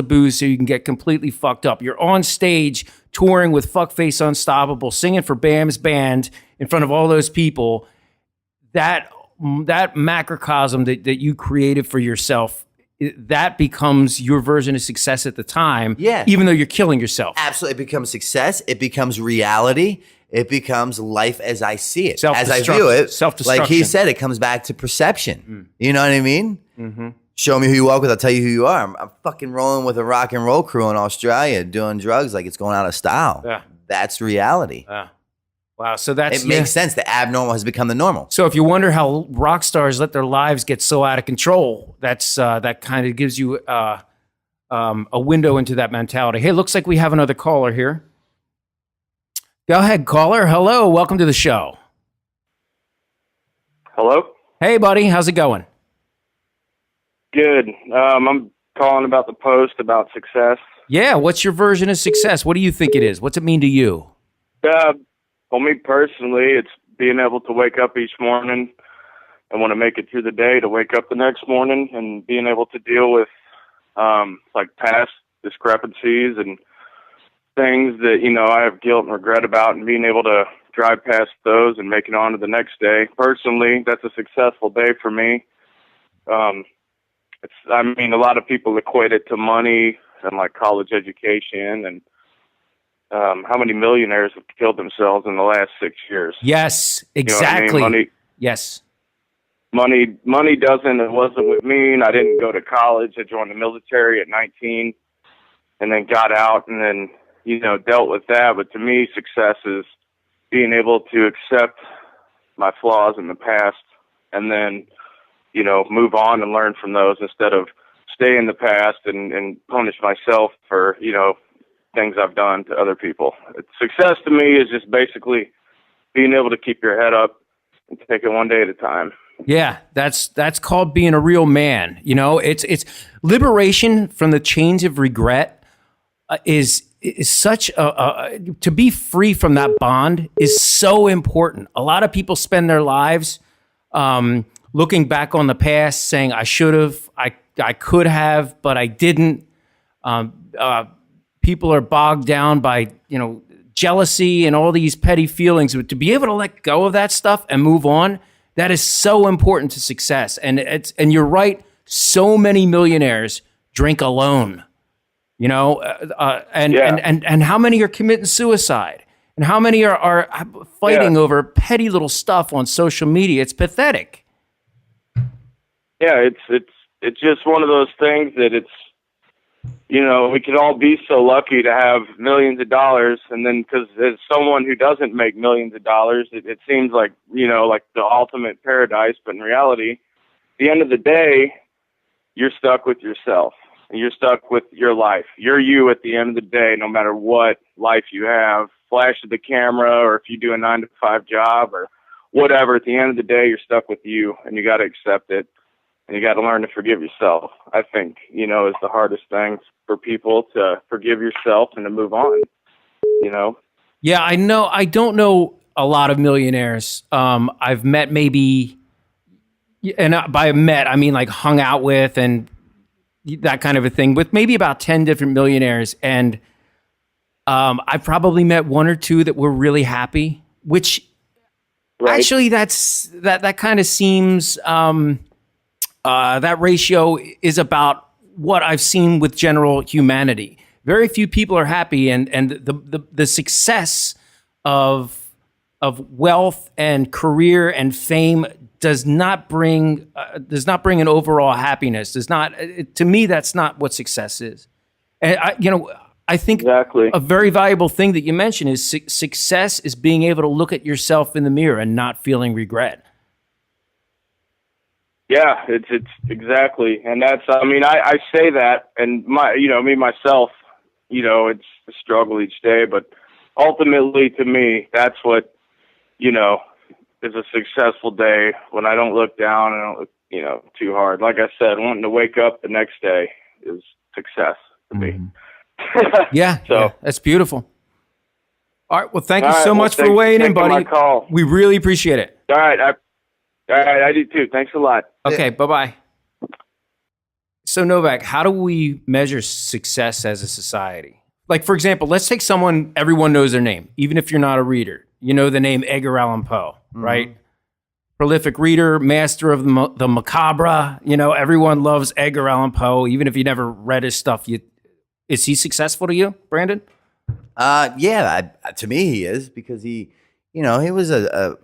booze so you can get completely fucked up. You're on stage touring with Fuckface Unstoppable, singing for Bam's band in front of all those people. That macrocosm that you created for yourself, that becomes your version of success at the time. Yeah. Even though you're killing yourself. Absolutely. It becomes success. It becomes reality. It becomes life as I see it. As I view it. Self-destruction. Like he said, it comes back to perception. You know what I mean? Mm-hmm. Show me who you walk with, I'll tell you who you are. I'm fucking rolling with a rock and roll crew in Australia doing drugs like it's going out of style. Yeah. That's reality. Wow. So it makes sense. The abnormal has become the normal. So if you wonder how rock stars let their lives get so out of control, that's that kind of gives you a window into that mentality. Hey, looks like we have another caller here. Go ahead, caller. Hello. Welcome to the show. Hello? Hey, buddy. How's it going? Good. I'm calling about the post about success. Yeah. What's your version of success? What do you think it is? What's it mean to you? Well, me personally, it's being able to wake up each morning and want to make it through the day, to wake up the next morning and being able to deal with like past discrepancies and things that, I have guilt and regret about, and being able to drive past those and make it on to the next day. Personally, that's a successful day for me. A lot of people equate it to money and like college education and how many millionaires have killed themselves in the last 6 years. Yes, exactly. You know what I mean? Yes. Money it wasn't with me, and I didn't go to college. I joined the military at 19 and then got out and then, dealt with that. But to me, success is being able to accept my flaws in the past and then, move on and learn from those instead of stay in the past and punish myself for, things I've done to other people. Success to me is just basically being able to keep your head up and take it one day at a time. Yeah, that's called being a real man. It's liberation from the chains of regret is such to be free from that bond is so important. A lot of people spend their lives looking back on the past, saying I should have, I could have, but I didn't. People are bogged down by jealousy and all these petty feelings, but to be able to let go of that stuff and move on, that is so important to success. And you're right. So many millionaires drink alone, and how many are committing suicide, and how many are fighting over petty little stuff on social media? It's pathetic. Yeah, it's just one of those things that we could all be so lucky to have millions of dollars, and then because as someone who doesn't make millions of dollars, it seems like like the ultimate paradise, but in reality, at the end of the day, you're stuck with yourself. And you're stuck with your life. You're you at the end of the day, no matter what life you have. Flash of the camera, or if you do a 9-to-5 job, or whatever. At the end of the day, you're stuck with you, and you got to accept it, and you got to learn to forgive yourself. I think is the hardest thing for people, to forgive yourself and to move on. Yeah, I know. I don't know a lot of millionaires. I've met maybe, and by met I mean like hung out with and that kind of a thing, with maybe about 10 different millionaires. And I probably met one or two that were really happy, which actually that kind of seems, that ratio is about what I've seen with general humanity. Very few people are happy, and the success of wealth and career and fame does not bring an overall happiness. To me, that's not what success is. And I think exactly a very valuable thing that you mentioned is success is being able to look at yourself in the mirror and not feeling regret. Yeah, it's exactly, and that's. I say that, and me myself, it's a struggle each day, but ultimately, to me, that's what is a successful day, when I don't look down and I don't look, too hard. Like I said, wanting to wake up the next day is success to me. Yeah, that's beautiful. All right, well, thank you All right, so much for weighing in, buddy. My call. We really appreciate it. All right, I do too. Thanks a lot. Okay, bye-bye. So Novak, how do we measure success as a society? Like, for example, let's take someone everyone knows their name, even if you're not a reader. You know the name Edgar Allan Poe, right? Prolific reader, master of the macabre. Everyone loves Edgar Allan Poe, even if you never read his stuff. Is he successful to you, Brandon? Yeah, to me he is, because he was a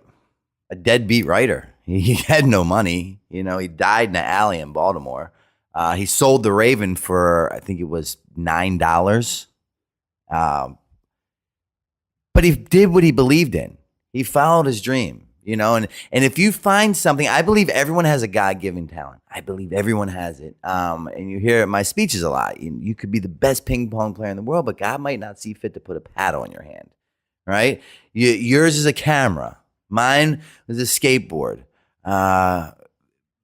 deadbeat writer. He had no money. He died in an alley in Baltimore. He sold the Raven for, I think it was $9. But he did what he believed in. He followed his dream, and if you find something, I believe everyone has a God-given talent. I believe everyone has it. And you hear my speeches a lot. You could be the best ping pong player in the world, but God might not see fit to put a paddle in your hand, right? Yours is a camera. Mine was a skateboard.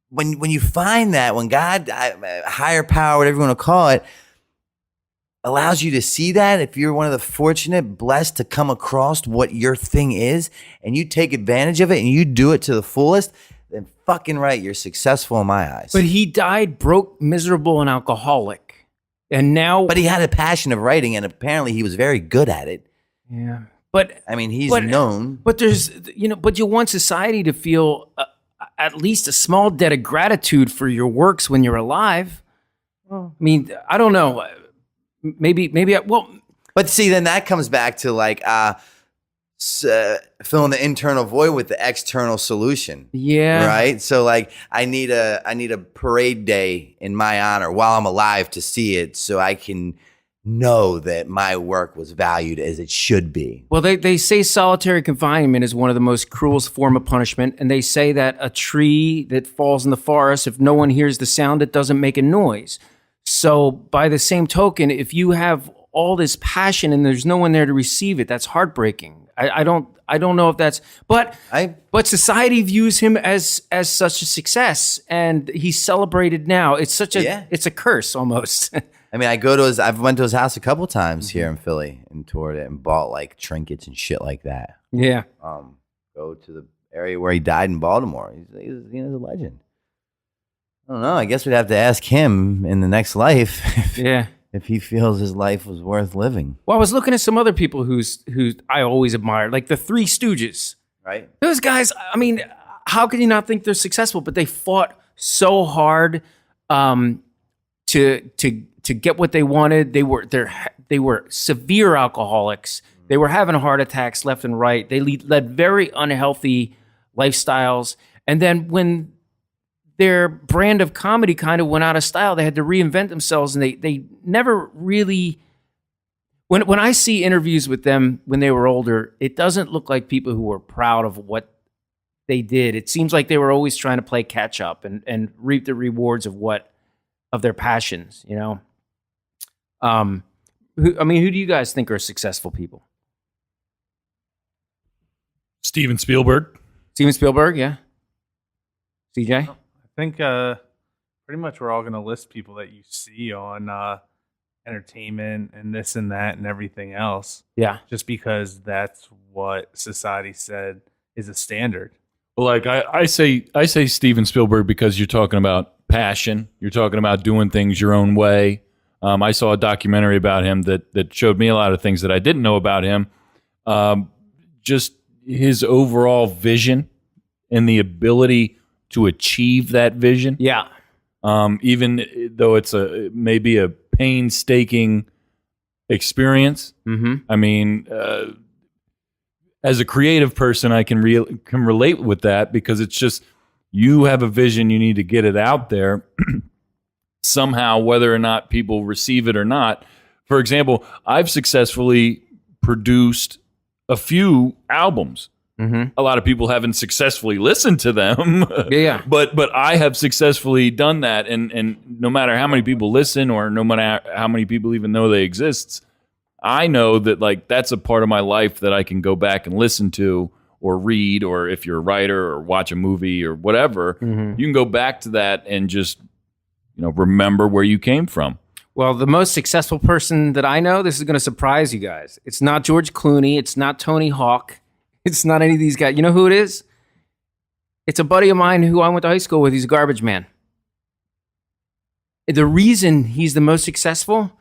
When you find that, when God, higher power, whatever you want to call it, allows you to see that, if you're one of the fortunate, blessed to come across what your thing is, and you take advantage of it and you do it to the fullest, then fucking right, you're successful in my eyes. But he died broke, miserable, and alcoholic. And now... But he had a passion of writing, and apparently he was very good at it. Yeah. But... he's known. But there's... but you want society to feel at least a small debt of gratitude for your works when you're alive. I don't know. Maybe but see, then that comes back to like filling the internal void with the external solution. Yeah. Right. So like, I need a parade day in my honor while I'm alive to see it, so I can know that my work was valued as it should be. Well, they say solitary confinement is one of the most cruelest form of punishment, and they say that a tree that falls in the forest, if no one hears the sound, it doesn't make a noise. So by the same token, if you have all this passion and there's no one there to receive it, that's heartbreaking. I don't know if that's, but society views him as such a success, and he's celebrated now. It's it's a curse almost. I went to his house a couple times here in Philly and toured it and bought like trinkets and shit like that. Yeah. Go to the area where he died in Baltimore. He's a legend. I don't know. I guess we'd have to ask him in the next life. Yeah. if he feels his life was worth living. Well, I was looking at some other people who I always admired, like the Three Stooges. Right. Those guys, I mean, how can you not think they're successful? But they fought so hard to get what they wanted. They were severe alcoholics. They were having heart attacks left and right. They led very unhealthy lifestyles. And then when their brand of comedy kind of went out of style, they had to reinvent themselves, and they never really. When I see interviews with them when they were older, it doesn't look like people who were proud of what they did. It seems like they were always trying to play catch up and reap the rewards of their passions, you know? Who do you guys think are successful people? Steven Spielberg. Steven Spielberg, yeah. CJ? I think pretty much we're all going to list people that you see on entertainment and this and that and everything else. Yeah. Just because that's what society said is a standard. Well, like I say Steven Spielberg because you're talking about passion. You're talking about doing things your own way. I saw a documentary about him that showed me a lot of things that I didn't know about him. Just his overall vision and the ability to achieve that vision. Yeah. Even though it's maybe a painstaking experience. Mm-hmm. I mean, as a creative person, I can relate with that because it's just you have a vision, you need to get it out there somehow, whether or not people receive it or not. For example, I've successfully produced a few albums. Mm-hmm. A lot of people haven't successfully listened to them. Yeah. But I have successfully done that, and no matter how many people listen or no matter how many people even know they exist, I know that like that's a part of my life that I can go back and listen to or read, or if you're a writer or watch a movie or whatever, Mm-hmm. you can go back to that and just remember where you came from. Well, the most successful person that I know, this is going to surprise you guys. It's not George Clooney. It's not Tony Hawk. It's not any of these guys. You know who it is? It's a buddy of mine who I went to high school with. He's a garbage man. The reason he's the most successful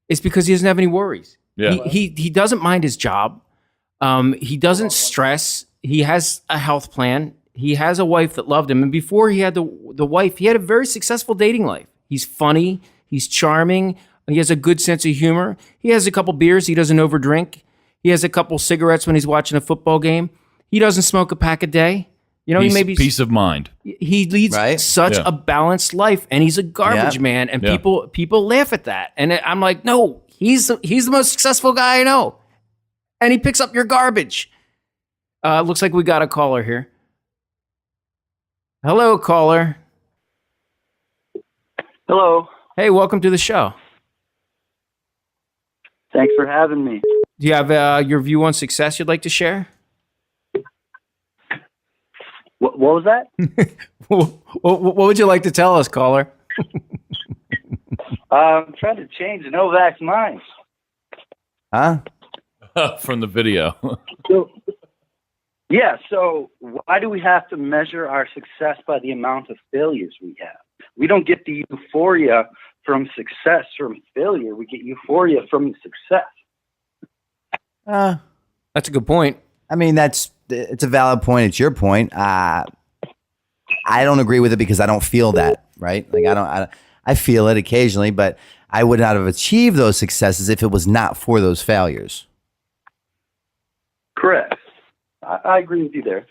is because he doesn't have any worries. Yeah. He doesn't mind his job. He doesn't stress. He has a health plan. He has a wife that loved him. And before he had the wife, he had a very successful dating life. He's funny. He's charming. He has a good sense of humor. He has a couple beers. He doesn't overdrink. He has a couple cigarettes when he's watching a football game. He doesn't smoke a pack a day. Peace of mind. He leads such a balanced life, and he's a garbage man. And people laugh at that. And I'm like, no, he's the most successful guy I know, and he picks up your garbage. Looks like we got a caller here. Hello, caller. Hello. Hey, welcome to the show. Thanks for having me. Do you have your view on success you'd like to share? What was that? What would you like to tell us, caller? I'm trying to change Novak's mind. Huh? From the video. So why do we have to measure our success by the amount of failures we have? We don't get the euphoria from success from failure. We get euphoria from success. That's a good point. I mean, it's a valid point. It's your point. I don't agree with it because I don't feel that, right? Like I feel it occasionally, but I would not have achieved those successes if it was not for those failures. Correct. I agree with you there.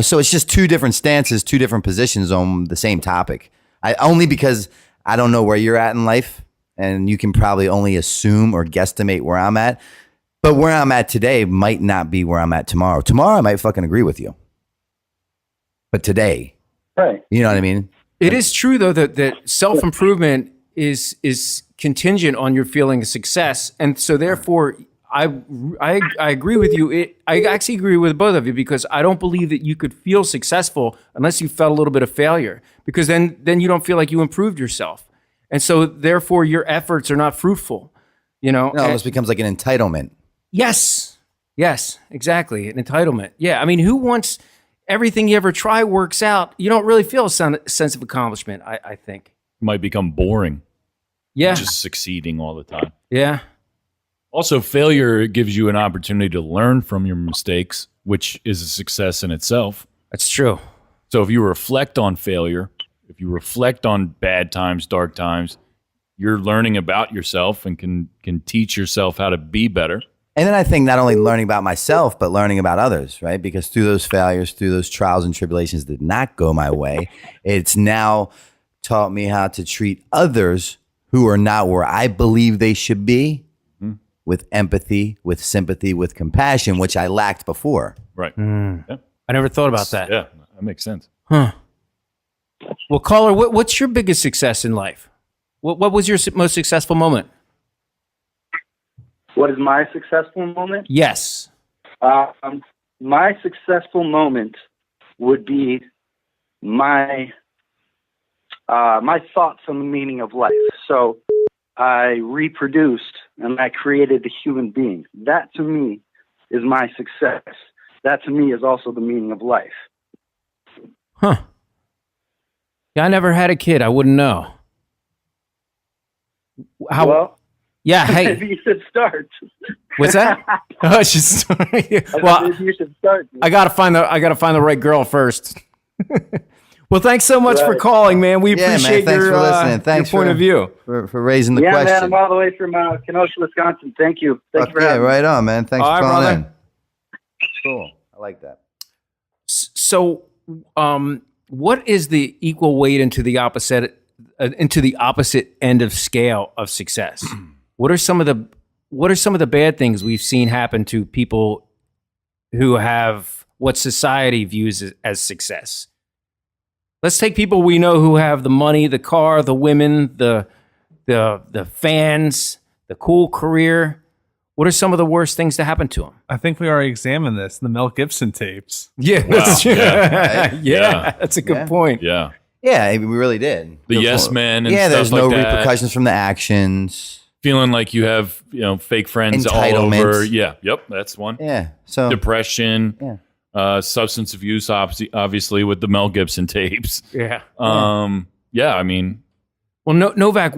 So it's just two different stances, two different positions on the same topic. Only because I don't know where you're at in life, and you can probably only assume or guesstimate where I'm at. But where I'm at today might not be where I'm at tomorrow. Tomorrow I might fucking agree with you. But today, right? You know what I mean? It is true though that self-improvement is contingent on your feeling of success, and so therefore I agree with you. I actually agree with both of you because I don't believe that you could feel successful unless you felt a little bit of failure, because then you don't feel like you improved yourself, and so therefore your efforts are not fruitful. No, it becomes like an entitlement. Yes, exactly, an entitlement. Yeah, I mean, who wants everything you ever try works out? You don't really feel a sense of accomplishment. I think Might become boring. Yeah. just succeeding all the time. Yeah. Also, failure gives you an opportunity to learn from your mistakes, which is a success in itself. That's true. So if you reflect on failure, if you reflect on bad times, dark times, you're learning about yourself and can teach yourself how to be better. And then I think not only learning about myself, but learning about others, right? Because through those failures, through those trials and tribulations that did not go my way, it's now taught me how to treat others who are not where I believe they should be with empathy, with sympathy, with compassion, which I lacked before. Right. Yeah. I never thought about that. Yeah, that makes sense. Huh. Well, caller, what's your biggest success in life? What was your most successful moment? What is my successful moment? Yes. My successful moment would be my thoughts on the meaning of life. So I reproduced and I created a human being. That to me is my success. That to me is also the meaning of life. Huh. Yeah, I never had a kid. I wouldn't know. How? Well, yeah. Hey. maybe you should start. What's that? Oh, it's just. Well, Maybe you should start. I gotta find the right girl first. Well, thanks so much for calling, man. We appreciate man, thanks your for listening. Thanks your point of view. for raising the Yeah, question. man, I'm all the way from Kenosha, Wisconsin. Thank you. Thank you for yeah, having me. right on, man. Thanks All for right, calling brother. in. Cool. I like that. So, what is the equal weight into the opposite end of scale of success? What are some of the bad things we've seen happen to people who have what society views as success? Let's take people we know who have the money, the car, the women, the fans, the cool career. What are some of the worst things to happen to them? I think we already examined this. The Mel Gibson tapes. Yeah, Wow. that's true. Yeah. Yeah, that's a good Yeah. point. Yeah. Yeah, we really did. The yes men and yeah, stuff there's like no that. repercussions from the actions. Feeling like you have, fake friends all Entitlement. over. Yeah. Yep. That's one. Yeah. So Depression. Yeah. Substance abuse, obviously, with the Mel Gibson tapes. Yeah. Yeah. I mean, Well, Novak,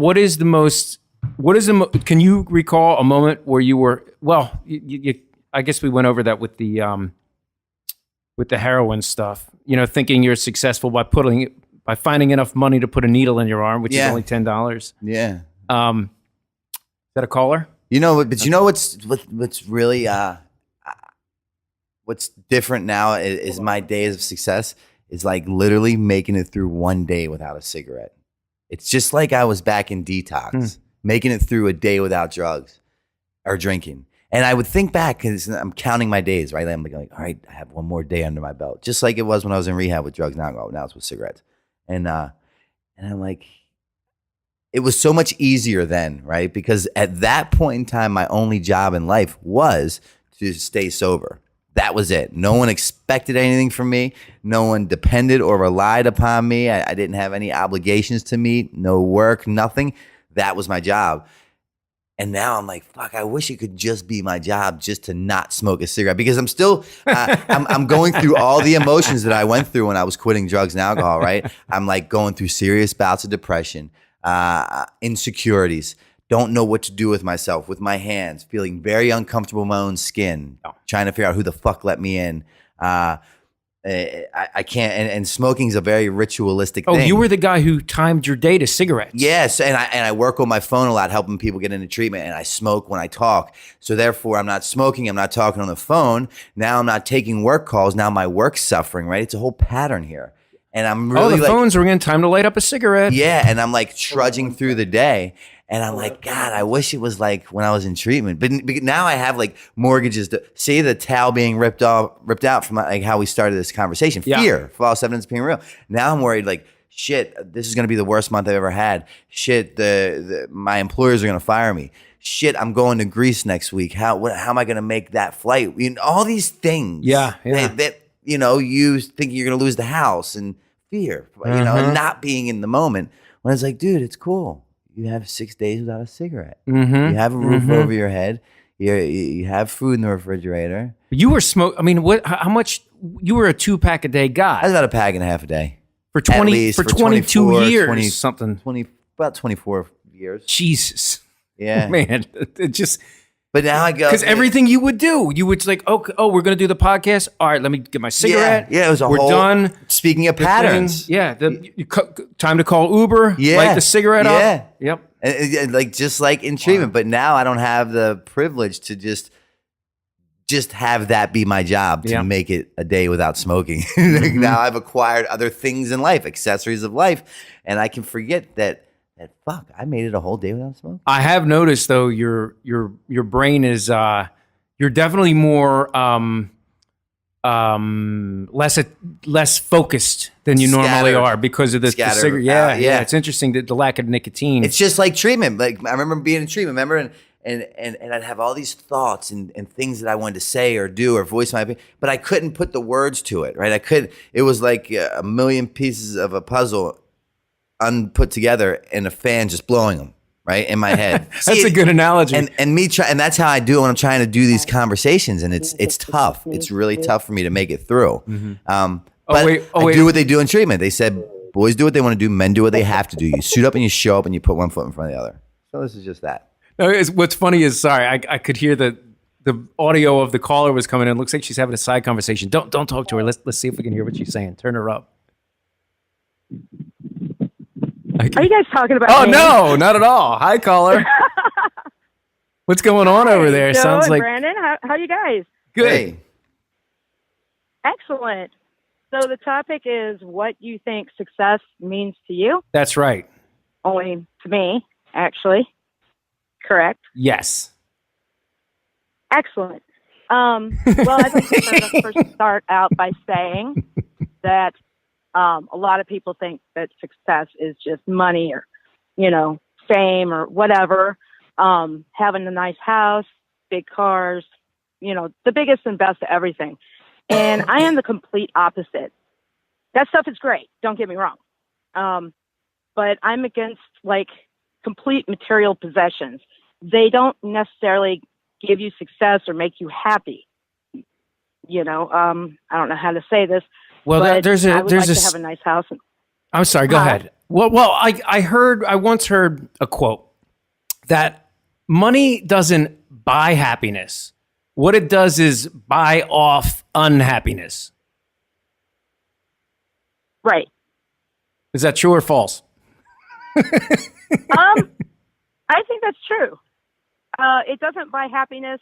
can you recall a moment where you were, well, I guess we went over that with the heroin stuff, thinking you're successful by finding enough money to put a needle in your arm, which is only $10. yeah. Is that a caller? But you know what's really what's different now is my days of success is like literally making it through one day without a cigarette. It's just like I was back in detox, making it through a day without drugs or drinking. And I would think back because I'm counting my days, right? I'm like, all right, I have one more day under my belt, just like it was when I was in rehab with drugs and alcohol. Now it's with cigarettes, and I'm like, it was so much easier then, right? Because at that point in time, my only job in life was to stay sober. That was it. No one expected anything from me. No one depended or relied upon me. I didn't have any obligations to meet, no work, nothing. That was my job. And now I'm like, fuck, I wish it could just be my job just to not smoke a cigarette, because I'm still, I'm going through all the emotions that I went through when I was quitting drugs and alcohol, right? I'm like going through serious bouts of depression, insecurities, don't know what to do with myself, with my hands, feeling very uncomfortable in my own skin, trying to figure out who the fuck let me in. I can't, and smoking's a very ritualistic thing. Oh, you were the guy who timed your day to cigarettes. Yes, and I work on my phone a lot, helping people get into treatment, and I smoke when I talk. So therefore, I'm not smoking, I'm not talking on the phone. Now I'm not taking work calls. Now my work's suffering, right? It's a whole pattern here. And I'm really the phone's ringing, time to light up a cigarette. Yeah, and I'm like trudging through the day. And I'm like, God, I wish it was like when I was in treatment. But now I have like mortgages to see the towel being ripped out from like how we started this conversation. Fear, false evidence being real. Now I'm worried like, shit, this is going to be the worst month I've ever had. Shit, my employers are going to fire me. Shit, I'm going to Greece next week. How am I going to make that flight? All these things. Yeah. That you think you're going to lose the house, and fear, not being in the moment. When it's like, dude, it's cool. You have 6 days without a cigarette. Mm-hmm. You have a roof over your head. You have food in the refrigerator. You were smoking. I mean, how much? You were a 2-pack a day guy. I was about a pack and a half a day for 22 years, something. About 24 years. Jesus. Yeah. Man, it just. But now I go. Because everything you would do, you would like, oh, we're going to do the podcast. All right, let me get my cigarette. Yeah, it was We're done. Speaking of The patterns. thing, yeah. Time to call Uber. Yeah. Light the cigarette up. Yep. And like just like in treatment, but now I don't have the privilege to just have that be my job to make it a day without smoking. Like now I've acquired other things in life, accessories of life, and I can forget that fuck, I made it a whole day without smoking. I have noticed though your brain is you're definitely more less focused than you normally are because of the cigarette. Yeah, it's interesting that the lack of nicotine. It's just like treatment. Like I remember being in treatment, and I'd have all these thoughts and things that I wanted to say or do or voice my opinion, but I couldn't put the words to it, right? It was like a million pieces of a puzzle unput together and a fan just blowing them right in my head. That's a good analogy. And that's how I do it when I'm trying to do these conversations, and it's tough. It's really tough for me to make it through. But I do what they do in treatment. They said boys do what they want to do, men do what they have to do. You suit up and you show up and you put one foot in front of the other. So this is just that. No, what's funny is I could hear the audio of the caller was coming in. It looks like she's having a side conversation. Don't talk to her. Let's see if we can hear what she's saying. Turn her up. Are you guys talking about? Oh me? no, not at all. Hi, caller. What's going on over there? Joe Sounds and like Brandon. How you guys? good. Hey. Excellent. So the topic is what you think success means to you. That's right. Only to me, actually. Correct. Yes. Excellent. Well, I'd like to first start out by saying that a lot of people think that success is just money or, fame or whatever. Having a nice house, big cars, the biggest and best of everything. And I am the complete opposite. That stuff is great. Don't get me wrong. But I'm against complete material possessions. They don't necessarily give you success or make you happy. I don't know how to say this. Well, I would there's like to a. have a nice house. I'm sorry. Go ahead. Well, I once heard a quote that money doesn't buy happiness. What it does is buy off unhappiness. Right. Is that true or false? I think that's true. It doesn't buy happiness.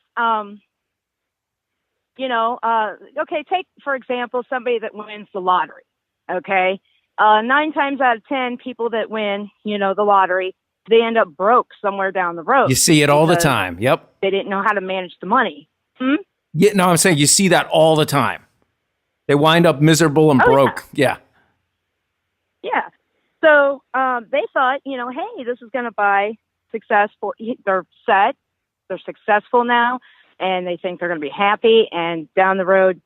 Okay, take, for example, somebody that wins the lottery, okay? 9 times out of 10 people that win, the lottery, they end up broke somewhere down the road. You see it all the time. Yep. They didn't know how to manage the money. Yeah, no, I'm saying you see that all the time. They wind up miserable and broke. Yeah. Yeah. So they thought, hey, this is going to buy successful. They're set. They're successful now. And they think they're going to be happy, and down the road,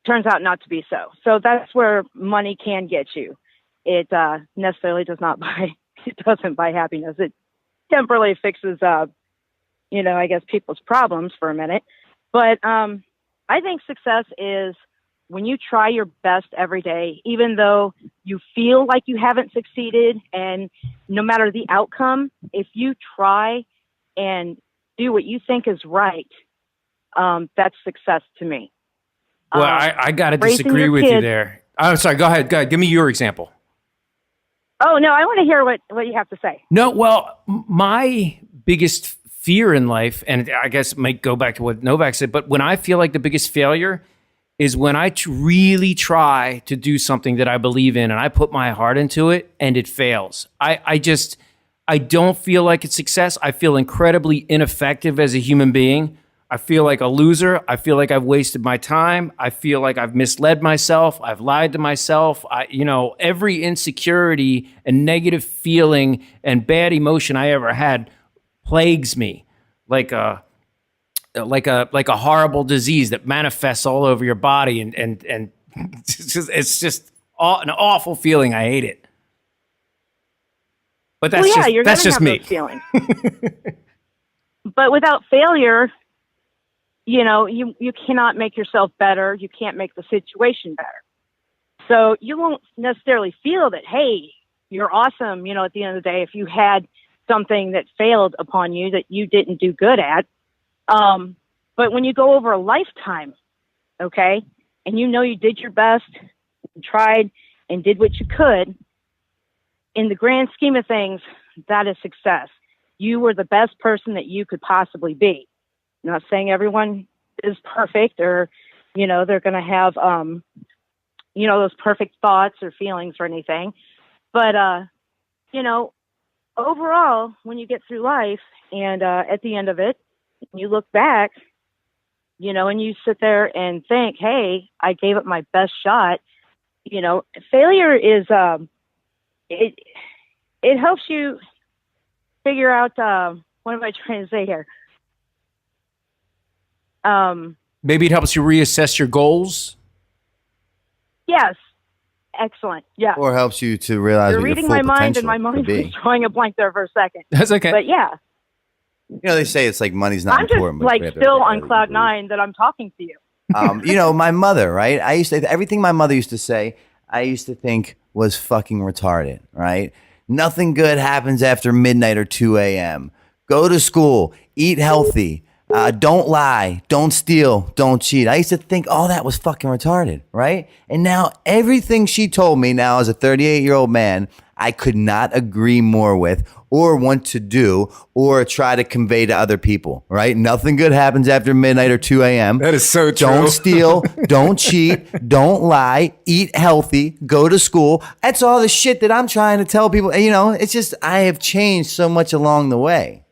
turns out not to be so. So that's where money can get you. It necessarily does not buy. It doesn't buy happiness. It temporarily fixes, I guess people's problems for a minute. But I think success is when you try your best every day, even though you feel like you haven't succeeded, and no matter the outcome, if you try and do what you think is right. That's success to me. Well, I got to disagree with you there. I'm sorry. Go ahead. Give me your example. Oh, no, I want to hear what you have to say. No, well, my biggest fear in life, and I guess it might go back to what Novak said, but when I feel like the biggest failure is when I really try to do something that I believe in and I put my heart into it and it fails. I don't feel like it's success. I feel incredibly ineffective as a human being. I feel like a loser. I feel like I've wasted my time. I feel like I've misled myself. I've lied to myself. Every insecurity and negative feeling and bad emotion I ever had plagues me like a horrible disease that manifests all over your body. And it's just an awful feeling. I hate it. But that's just me. Those feelings. But without failure, you cannot make yourself better. You can't make the situation better. So you won't necessarily feel that, hey, you're awesome, at the end of the day, if you had something that failed upon you that you didn't do good at. But when you go over a lifetime, okay, and you know you did your best, tried and did what you could, in the grand scheme of things, that is success. You were the best person that you could possibly be. I'm not saying everyone is perfect or, you know, they're going to have, you know, those perfect thoughts or feelings or anything. But, you know, overall, when you get through life and at the end of it, you look back, you know, and you sit there and think, hey, I gave it my best shot. You know, failure is, it helps you figure out, what am I trying to say here? Maybe it helps you reassess your goals. Yes. Excellent. Yeah. Or helps you to realize You're what your reading full my mind, and potential my mind could be. was drawing a blank there for a second. That's okay. But yeah, You know, they say it's like money's not I'm just important. but like we have to still look at on it what cloud you nine that I'm talking to you. believe. You know, my mother, right? I used to, everything my mother used to say, I used to think was fucking retarded, right? Nothing good happens after midnight or 2 a.m. Go to school, eat healthy, don't lie, don't steal, don't cheat. I used to think all that was fucking retarded, right? And now everything she told me now as a 38-year-old man, I could not agree more with or want to do or try to convey to other people, right? Nothing good happens after midnight or 2 a.m. That is so true. Don't steal, don't cheat, don't lie, eat healthy, go to school. That's all the shit that I'm trying to tell people. You know, it's just, I have changed so much along the way.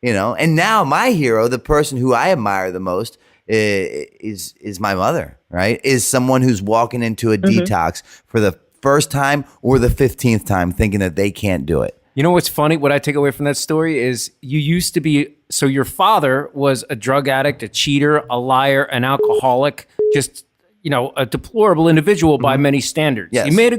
You know, and now my hero, the person who I admire the most, is my mother, right? Is someone who's walking into a detox for the first time or the 15th time thinking that they can't do it. You know what's funny? What I take away from that story is you used to be, so your father was a drug addict, a cheater, a liar, an alcoholic, just, you know, a deplorable individual by many standards. Yes. He may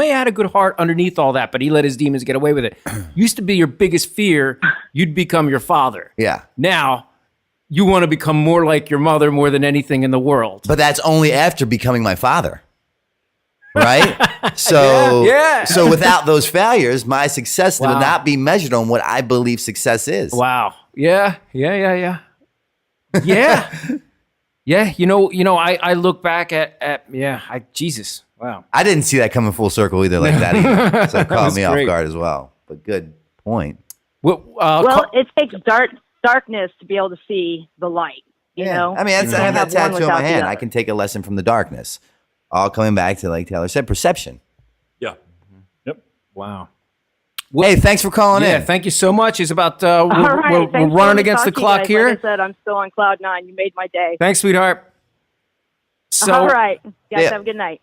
have had a good heart underneath all that, but he let his demons get away with it. Used to be your biggest fear, you'd become your father. Yeah. Now, you want to become more like your mother more than anything in the world. But that's only after becoming my father. Right? So, Yeah. So without those failures, my success would not be measured on what I believe success is. Wow. Yeah. Yeah. Yeah, you know, I look back at Jesus, wow. I didn't see that coming full circle either like that either. So it caught was me great. off guard as well. But good point. Well, Well, it takes darkness to be able to see the light. You know, I mean, I You have that can't have one tattoo on my without the hand. other. I can take a lesson from the darkness. All coming back to, like Taylor said, perception. Yeah. Yep. Wow. Hey, thanks for calling Yeah, in. thank you so much. It's about All right, we're thanks for running letting me against the talk to you clock guys. here. Like I said, I'm still on cloud nine. You made my day. Thanks, sweetheart. So, All right, you guys Yeah. have a good night.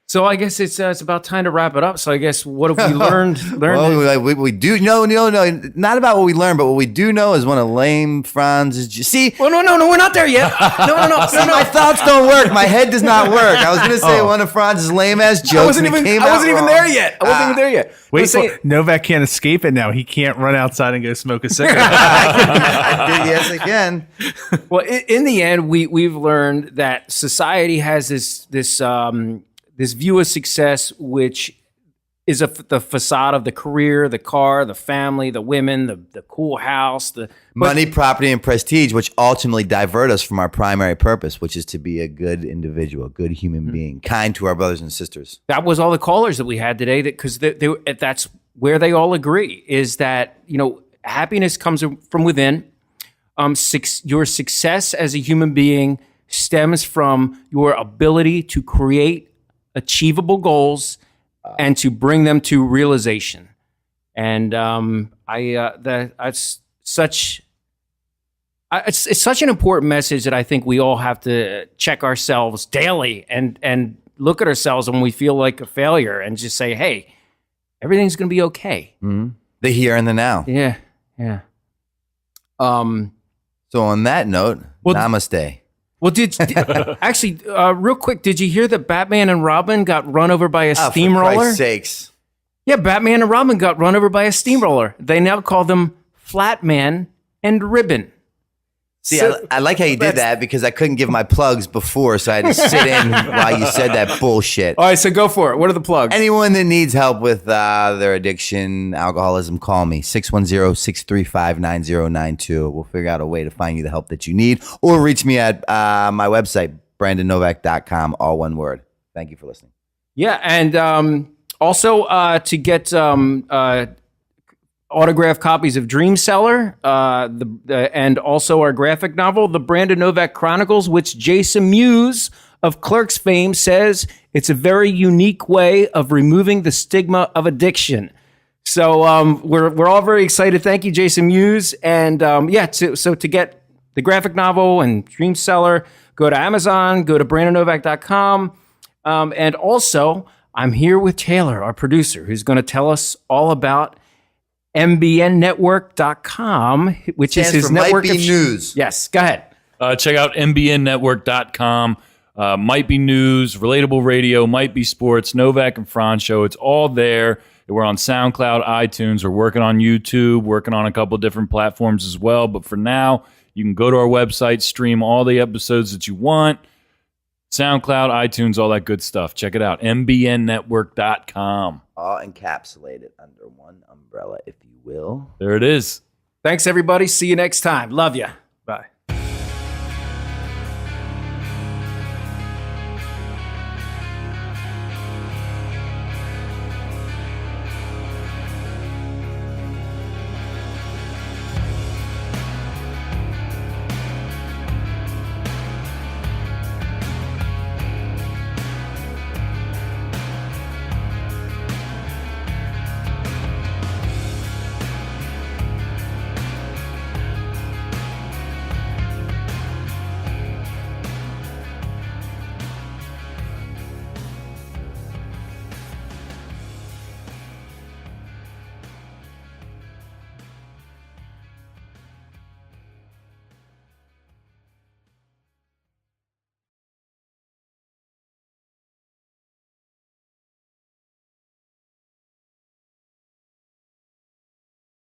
So I guess it's about time to wrap it up. So I guess what have we learned? Well, we do no, not about what we learned, but what we do know is one of lame Franz's. See, well, no, we're not there yet. No. See, my thoughts don't work. My head does not work. I was going to say one of Franz's lame ass jokes. I wasn't and it even came out wrong. there yet. I wasn't even there yet. Wait, Let's say- Novak can't escape it now. He can't run outside and go smoke a cigarette. Yes, I can. Well, in the end, we've learned that society has this view of success, which is the facade of the career, the car, the family, the women, the cool house, the Money, property, and prestige, which ultimately divert us from our primary purpose, which is to be a good individual, a good human being, kind to our brothers and sisters. That was all the callers that we had today. Because that's where they all agree is that, you know, happiness comes from within. Your success as a human being stems from your ability to create achievable goals and to bring them to realization. And it's such an important message that I think we all have to check ourselves daily and look at ourselves when we feel like a failure and just say, hey, everything's going to be okay. Mm-hmm. The here and the now. Yeah. So on that note, namaste. Well, actually, real quick, did you hear that Batman and Robin got run over by a steamroller? For Christ's sakes. Yeah, Batman and Robin got run over by a steamroller. They now call them Flatman and Ribbon. See, I like how you did that because I couldn't give my plugs before, so I had to sit in while you said that bullshit. All right, so go for it. What are the plugs? Anyone that needs help with their addiction, alcoholism, call me. 610-635-9092. We'll figure out a way to find you the help that you need. Or reach me at my website, brandonnovak.com, all one word. Thank you for listening. Yeah, and also to get autographed copies of Dream Seller, and also our graphic novel, The Brandon Novak Chronicles, which Jason Mewes of Clerks fame says it's a very unique way of removing the stigma of addiction. So we're all very excited. Thank you, Jason Mewes. And so to get the graphic novel and Dream Seller, go to Amazon, go to brandonnovak.com. And also, I'm here with Taylor, our producer, who's going to tell us all about mbnnetwork.com, which is his network of news. Yes, go ahead. Check out mbnnetwork.com. Might Be News, Relatable Radio, Might Be Sports, Novak and Frantz Show. It's all there. We're on SoundCloud, iTunes. We're working on YouTube, working on a couple different platforms as well. But for now, you can go to our website, stream all the episodes that you want. SoundCloud, iTunes, all that good stuff. Check it out, mbnnetwork.com. All encapsulated under one umbrella, if you will. There it is. Thanks, everybody. See you next time. Love you.